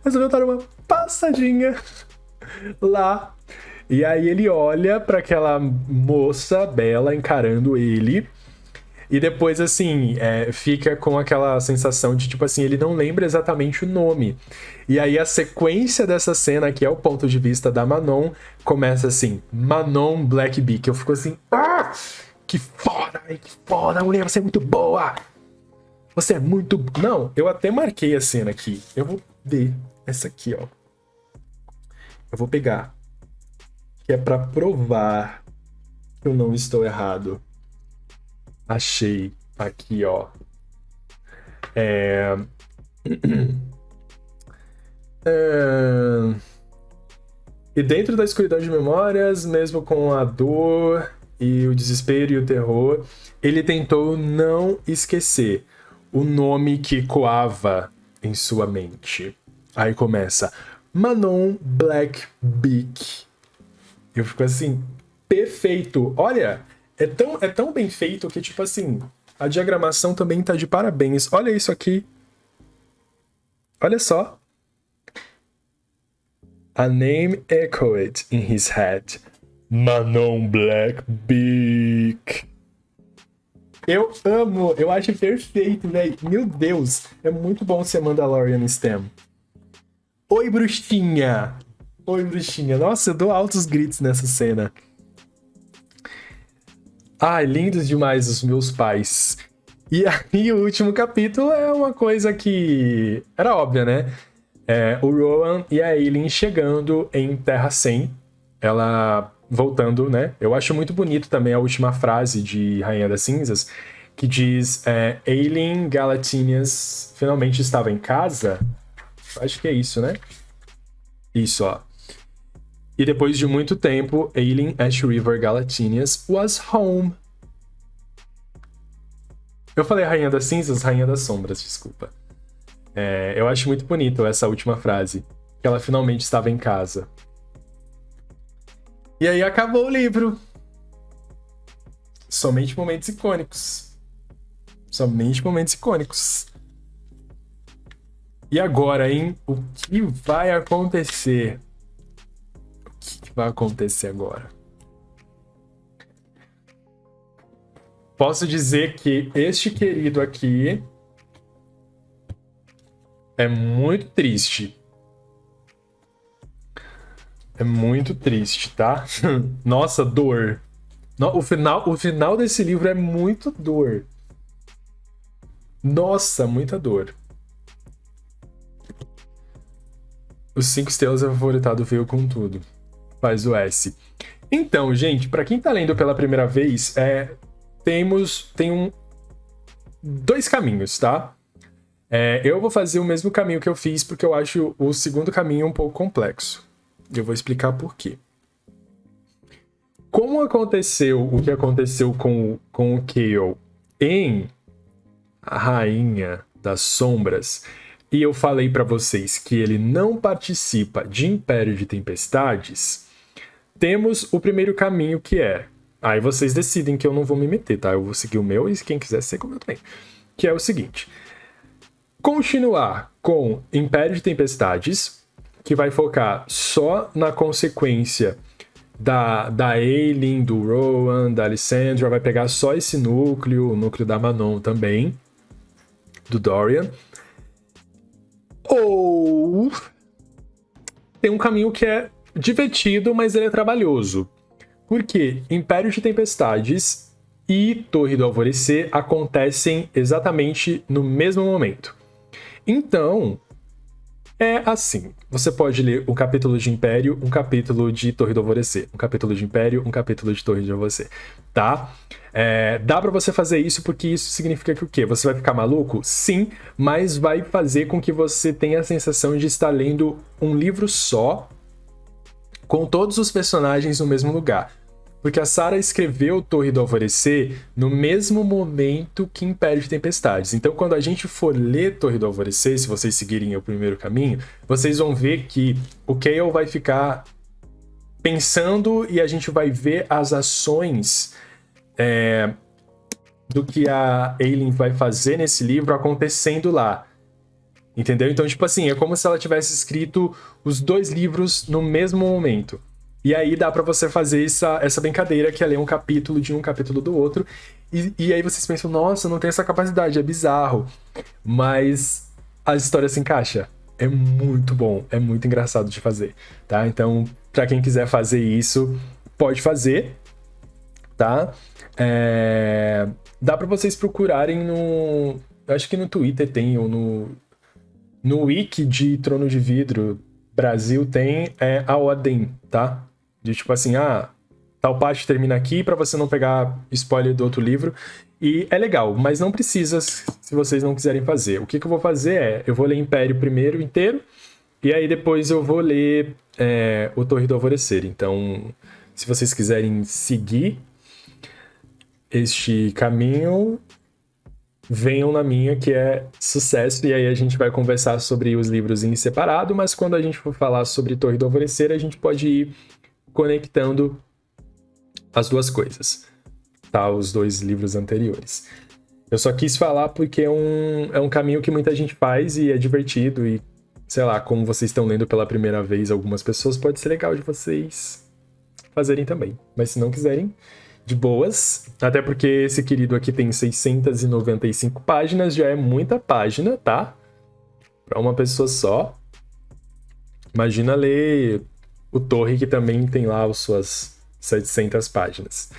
Speaker 1: Resolveu dar uma passadinha lá. E aí ele olha para aquela moça bela encarando ele. E depois, assim, fica com aquela sensação de, tipo assim, ele não lembra exatamente o nome. E aí a sequência dessa cena, que é o ponto de vista da Manon, começa assim, Manon Blackbeak. Eu fico assim, que foda, mulher, você é muito boa. Você é muito... Não, eu até marquei a cena aqui. Eu vou ver essa aqui, ó. Eu vou pegar. Que é pra provar que eu não estou errado. Achei aqui, ó. E dentro da escuridão de memórias, mesmo com a dor e o desespero e o terror, ele tentou não esquecer o nome que ecoava em sua mente. Aí começa Manon Blackbeak. Eu fico assim, perfeito. Olha, é tão bem feito que, tipo assim, a diagramação também tá de parabéns. Olha isso aqui. Olha só. A name echoed in his head. Manon Blackbeak. Eu amo, eu acho perfeito, velho. Meu Deus, é muito bom ser Mandalorian STEM. Oi, bruxinha. Oi, bruxinha. Nossa, eu dou altos gritos nessa cena. Ai, lindos demais os meus pais. E aí o último capítulo é uma coisa que era óbvia, né? O Rowan e a Aileen chegando em Terra 100. Ela voltando, né? Eu acho muito bonito também a última frase de Rainha das Cinzas, que diz Aileen Galatinias finalmente estava em casa. Acho que é isso, né? Isso, ó. E depois de muito tempo, Aileen Ash River Galatinias was home. Eu falei Rainha das Cinzas, Rainha das Sombras, desculpa. Eu acho muito bonito essa última frase. Que ela finalmente estava em casa. E aí acabou o livro. Somente momentos icônicos. Somente momentos icônicos. E agora, hein? O que vai acontecer? O que vai acontecer agora? Posso dizer que este querido aqui é muito triste. É muito triste, tá? Nossa, dor. O final desse livro é muito dor. Nossa, muita dor. Os 5 estrelas é favoritado, veio com tudo. Faz o S. Então, gente, pra quem tá lendo pela primeira vez, tem dois caminhos, tá? Eu vou fazer o mesmo caminho que eu fiz porque eu acho o segundo caminho um pouco complexo. Eu vou explicar por quê. Como aconteceu o que aconteceu com o Kael em A Rainha das Sombras, e eu falei pra vocês que ele não participa de Império de Tempestades, temos o primeiro caminho que é... Aí vocês decidem que eu não vou me meter, tá? Eu vou seguir o meu e quem quiser segue o meu também. Que é o seguinte: continuar com Império de Tempestades, que vai focar só na consequência da Aelin, do Rowan, da Alessandra, vai pegar só esse núcleo, o núcleo da Manon também, do Dorian. Ou tem um caminho que é divertido, mas ele é trabalhoso. Porque Império de Tempestades e Torre do Alvorecer acontecem exatamente no mesmo momento. Então, é assim. Você pode ler um capítulo de Império, um capítulo de Torre do Alvorecer. Um capítulo de Império, um capítulo de Torre do Alvorecer. Tá? Dá pra você fazer isso porque isso significa que o quê? Você vai ficar maluco? Sim, mas vai fazer com que você tenha a sensação de estar lendo um livro só, com todos os personagens no mesmo lugar. Porque a Sarah escreveu Torre do Alvorecer no mesmo momento que Império de Tempestades. Então, quando a gente for ler Torre do Alvorecer, se vocês seguirem o primeiro caminho, vocês vão ver que o Kael vai ficar pensando e a gente vai ver as ações do que a Aelin vai fazer nesse livro acontecendo lá. Entendeu? Então, tipo assim, é como se ela tivesse escrito os dois livros no mesmo momento. E aí dá pra você fazer essa brincadeira que é ler um capítulo de um capítulo do outro. E aí vocês pensam, nossa, não tem essa capacidade, é bizarro. Mas a história se encaixa. É muito bom, é muito engraçado de fazer, tá? Então, pra quem quiser fazer isso, pode fazer, tá? Dá pra vocês procurarem no... Acho que no Twitter tem, ou no wiki de Trono de Vidro Brasil tem a ordem, tá? De tipo assim, tal parte termina aqui pra você não pegar spoiler do outro livro. E é legal, mas não precisa se vocês não quiserem fazer. O que eu vou fazer eu vou ler Império primeiro inteiro, e aí depois eu vou ler o Torre do Alvorecer. Então, se vocês quiserem seguir este caminho, venham na minha, que é sucesso, e aí a gente vai conversar sobre os livros em separado, mas quando a gente for falar sobre Torre do Alvorecer, a gente pode ir conectando as duas coisas, tá? Os dois livros anteriores. Eu só quis falar porque é um caminho que muita gente faz e é divertido, e sei lá, como vocês estão lendo pela primeira vez algumas pessoas, pode ser legal de vocês fazerem também. Mas se não quiserem, de boas, até porque esse querido aqui tem 695 páginas, já é muita página, tá? Pra uma pessoa só. Imagina ler o Torre, que também tem lá as suas 700 páginas.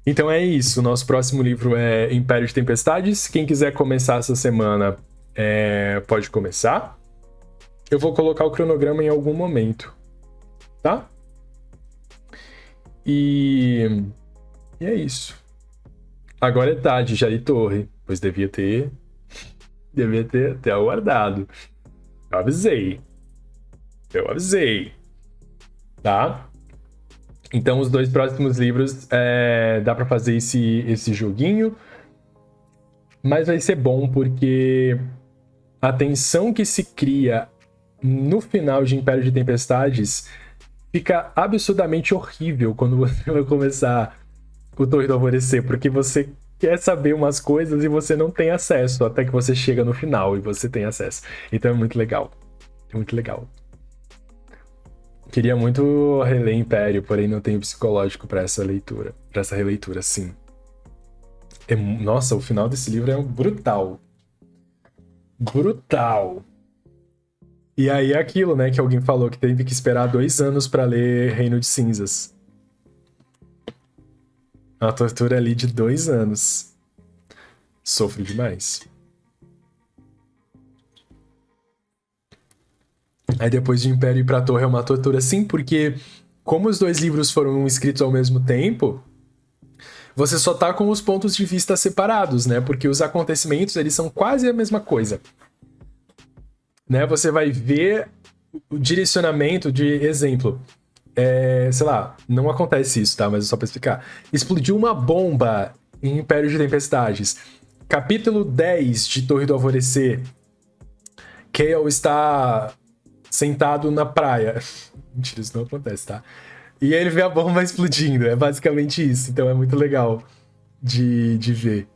Speaker 1: Então é isso, nosso próximo livro é Império de Tempestades. Quem quiser começar essa semana, pode começar. Eu vou colocar o cronograma em algum momento, tá? E é isso. Agora é tarde, já li Torre, pois devia ter até aguardado. Eu avisei, tá? Então os dois próximos livros dá pra fazer esse joguinho, mas vai ser bom porque a tensão que se cria no final de Império de Tempestades fica absurdamente horrível quando você vai começar o Torre do Alvorecer, porque você quer saber umas coisas e você não tem acesso, até que você chega no final e você tem acesso. Então é muito legal. É muito legal. Queria muito reler Império, porém não tenho psicológico pra essa leitura. Pra essa releitura, sim. Nossa, o final desse livro é brutal. Brutal. E aí é aquilo, né, que alguém falou que teve que esperar 2 anos pra ler Reino de Cinzas. Uma tortura ali de 2 anos. Sofro demais. Aí depois de Império ir pra Torre é uma tortura, sim, porque como os dois livros foram escritos ao mesmo tempo, você só tá com os pontos de vista separados, né? Porque os acontecimentos, eles são quase a mesma coisa. Né? Você vai ver o direcionamento de exemplo. Sei lá, não acontece isso, tá? Mas é só pra explicar. Explodiu uma bomba em Império de Tempestades. Capítulo 10 de Torre do Alvorecer. Kael está sentado na praia. Mentira, isso não acontece, tá? E aí ele vê a bomba explodindo. É basicamente isso. Então é muito legal de ver.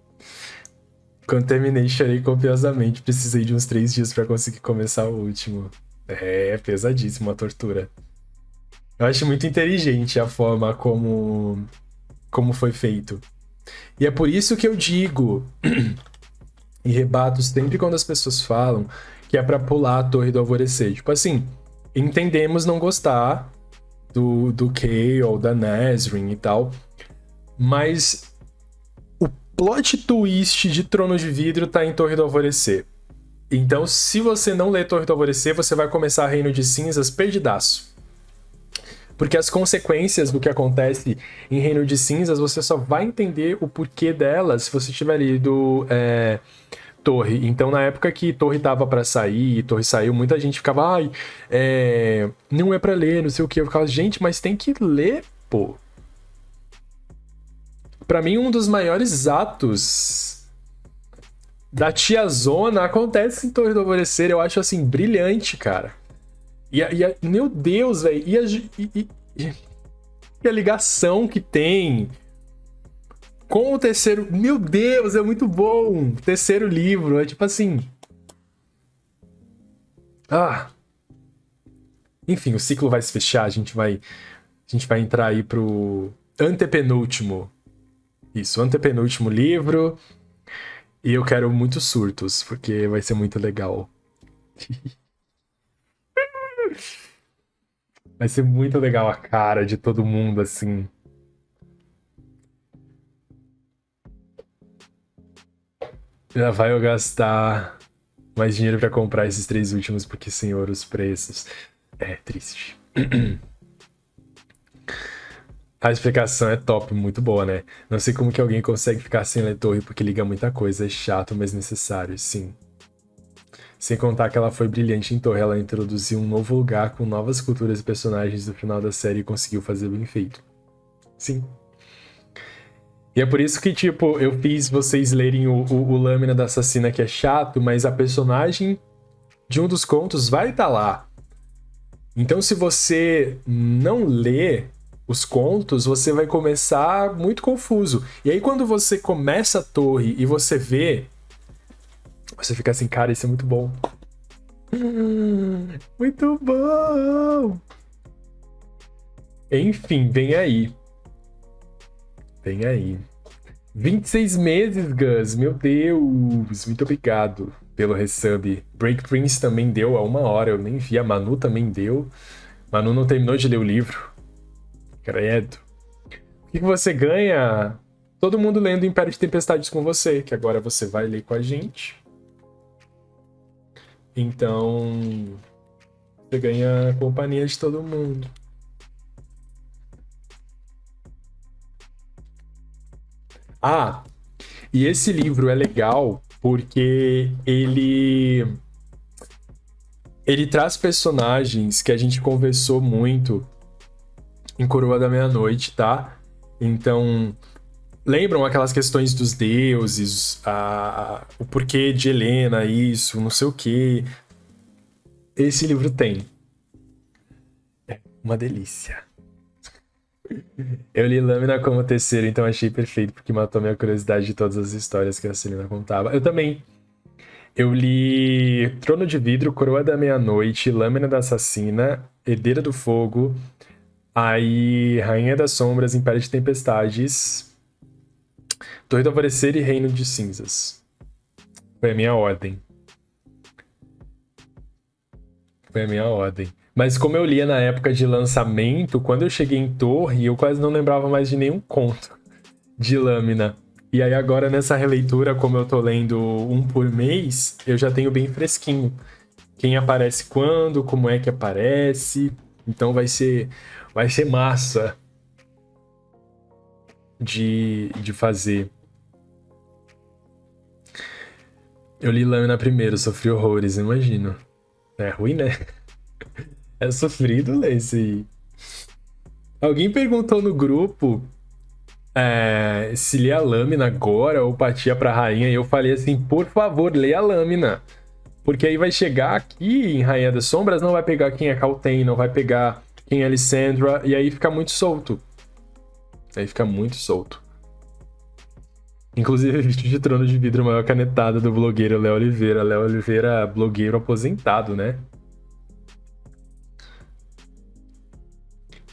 Speaker 1: Quando terminei, chorei copiosamente. Precisei de uns 3 dias pra conseguir começar o último. É pesadíssimo a tortura. Eu acho muito inteligente a forma como foi feito. E é por isso que eu digo e rebato sempre quando as pessoas falam que é pra pular a Torre do Alvorecer. Tipo assim, entendemos não gostar do Kael ou da Nazrin e tal, mas o plot twist de Trono de Vidro tá em Torre do Alvorecer. Então, se você não ler Torre do Alvorecer, você vai começar Reino de Cinzas perdidaço. Porque as consequências do que acontece em Reino de Cinzas, você só vai entender o porquê delas se você tiver lido Torre. Então, na época que Torre tava pra sair, e Torre saiu, muita gente ficava, não é pra ler, não sei o que. Eu ficava, gente, mas tem que ler, pô. Pra mim, um dos maiores atos da tiazona acontece em Torre do Alvorecer. Eu acho, assim, brilhante, cara. Meu Deus, velho. E a ligação que tem com o terceiro... Meu Deus, é muito bom. Terceiro livro, é tipo assim... Enfim, o ciclo vai se fechar, a gente vai entrar aí pro antepenúltimo. Isso, antepenúltimo livro. E eu quero muitos surtos, porque vai ser muito legal. Vai ser muito legal a cara de todo mundo, assim. Já vai eu gastar mais dinheiro pra comprar esses 3 últimos, porque, senhor, os preços. É triste. A explicação é top, muito boa, né? Não sei como que alguém consegue ficar sem ler Torre, porque liga muita coisa. É chato, mas necessário, sim. Sem contar que ela foi brilhante em Torre. Ela introduziu um novo lugar com novas culturas e personagens no final da série e conseguiu fazer bem feito. Sim. E é por isso que, tipo, eu fiz vocês lerem o Lâmina da Assassina, que é chato, mas a personagem de um dos contos vai estar lá. Então, se você não lê os contos, você vai começar muito confuso. E aí, quando você começa a Torre e você vê, você fica assim, cara, isso é muito bom. Muito bom! Enfim, vem aí. Vem aí. 26 meses, Gus. Meu Deus. Muito obrigado pelo resub. Break Prince também deu a 1 hora. Eu nem vi. A Manu também deu. Manu não terminou de ler o livro. Credo. O que você ganha? Todo mundo lendo Império de Tempestades com você, que agora você vai ler com a gente. Então, você ganha a companhia de todo mundo. E esse livro é legal porque ele traz personagens que a gente conversou muito em Coroa da Meia-Noite, tá? Então, lembram aquelas questões dos deuses, o porquê de Helena, isso, não sei o quê. Esse livro tem. É uma delícia. Eu li Lâmina como terceiro, então achei perfeito, porque matou minha curiosidade de todas as histórias que a Celina contava. Eu também. Eu li Trono de Vidro, Coroa da Meia-Noite, Lâmina da Assassina, Herdeira do Fogo, aí Rainha das Sombras, Império de Tempestades, Torre do Alvorecer e Reino de Cinzas. Foi a minha ordem. Mas como eu lia na época de lançamento, quando eu cheguei em Torre, eu quase não lembrava mais de nenhum conto de Lâmina. E aí agora nessa releitura, como eu tô lendo um por mês, eu já tenho bem fresquinho. Quem aparece quando, como é que aparece. Então vai ser Vai ser massa de fazer. Eu li Lâmina primeiro, sofri horrores, imagino. É ruim, né? É sofrido ler esse aí. Alguém perguntou no grupo se ler a Lâmina agora ou partia pra Rainha, e eu falei assim, por favor, lê a Lâmina. Porque aí vai chegar aqui em Rainha das Sombras, não vai pegar quem é Kalten, não vai pegar quem é Lysandra, e aí fica muito solto. Aí fica muito solto. Inclusive, vídeo de Trono de Vidro, maior canetada do blogueiro Léo Oliveira. Léo Oliveira, blogueiro aposentado, né?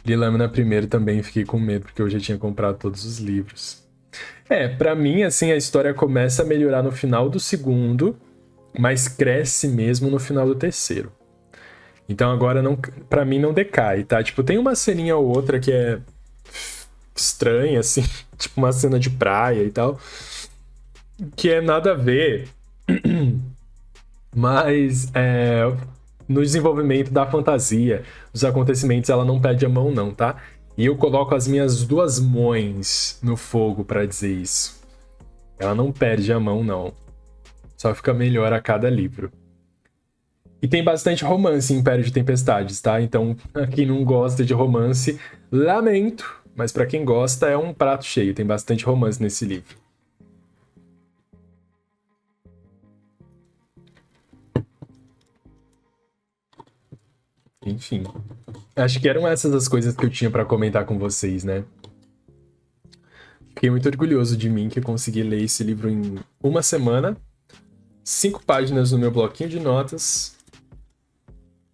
Speaker 1: Li Lâmina primeiro também, fiquei com medo, porque eu já tinha comprado todos os livros. Pra mim, assim, a história começa a melhorar no final do segundo, mas cresce mesmo no final do terceiro. Então agora, não, pra mim, não decai, tá? Tipo, tem uma ceninha ou outra que é estranha, assim, tipo uma cena de praia e tal, que é nada a ver, mas no desenvolvimento da fantasia, dos acontecimentos, ela não perde a mão não, tá? E eu coloco as minhas duas mãos no fogo pra dizer isso. Ela não perde a mão, não. Só fica melhor a cada livro. E tem bastante romance em Império de Tempestades, tá? Então, quem não gosta de romance, lamento. Mas pra quem gosta, é um prato cheio. Tem bastante romance nesse livro. Enfim. Acho que eram essas as coisas que eu tinha pra comentar com vocês, né? Fiquei muito orgulhoso de mim que eu consegui ler esse livro em uma semana. 5 páginas no meu bloquinho de notas.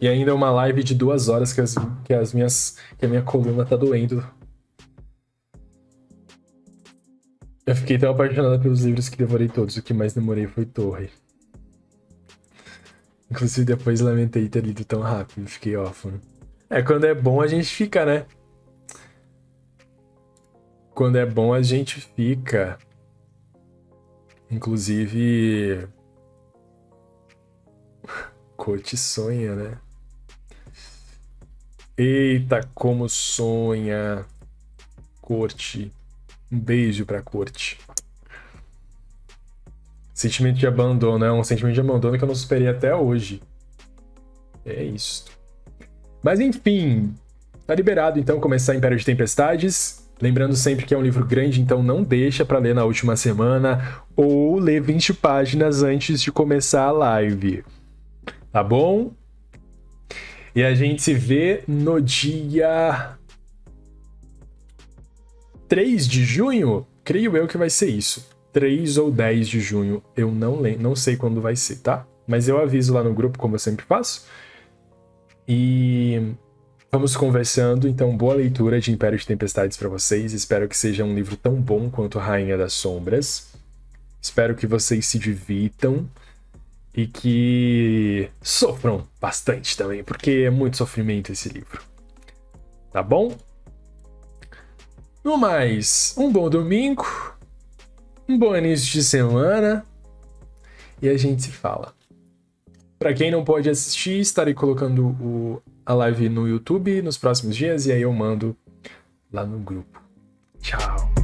Speaker 1: E ainda uma live de 2 horas que a minha coluna tá doendo. Eu fiquei tão apaixonada pelos livros que devorei todos. O que mais demorei foi Torre. Inclusive depois lamentei ter lido tão rápido. Fiquei órfão. Quando é bom a gente fica, né? Quando é bom a gente fica. Inclusive... Corte sonha, né? Eita, como sonha. Corte. Um beijo pra Corte. Sentimento de abandono, é um sentimento de abandono que eu não superei até hoje. É isso. Mas enfim, tá liberado então começar Império de Tempestades. Lembrando sempre que é um livro grande, então não deixa pra ler na última semana ou ler 20 páginas antes de começar a live. Tá bom? E a gente se vê no dia 3 de junho? Creio eu que vai ser isso. 3 ou 10 de junho, eu não sei quando vai ser, tá? Mas eu aviso lá no grupo, como eu sempre faço. E vamos conversando, então boa leitura de Império de Tempestades para vocês. Espero que seja um livro tão bom quanto Rainha das Sombras. Espero que vocês se divirtam e que sofram bastante também, porque é muito sofrimento esse livro. Tá bom? No mais, um bom domingo, um bom início de semana e a gente se fala. Para quem não pode assistir, estarei colocando a live no YouTube nos próximos dias e aí eu mando lá no grupo. Tchau!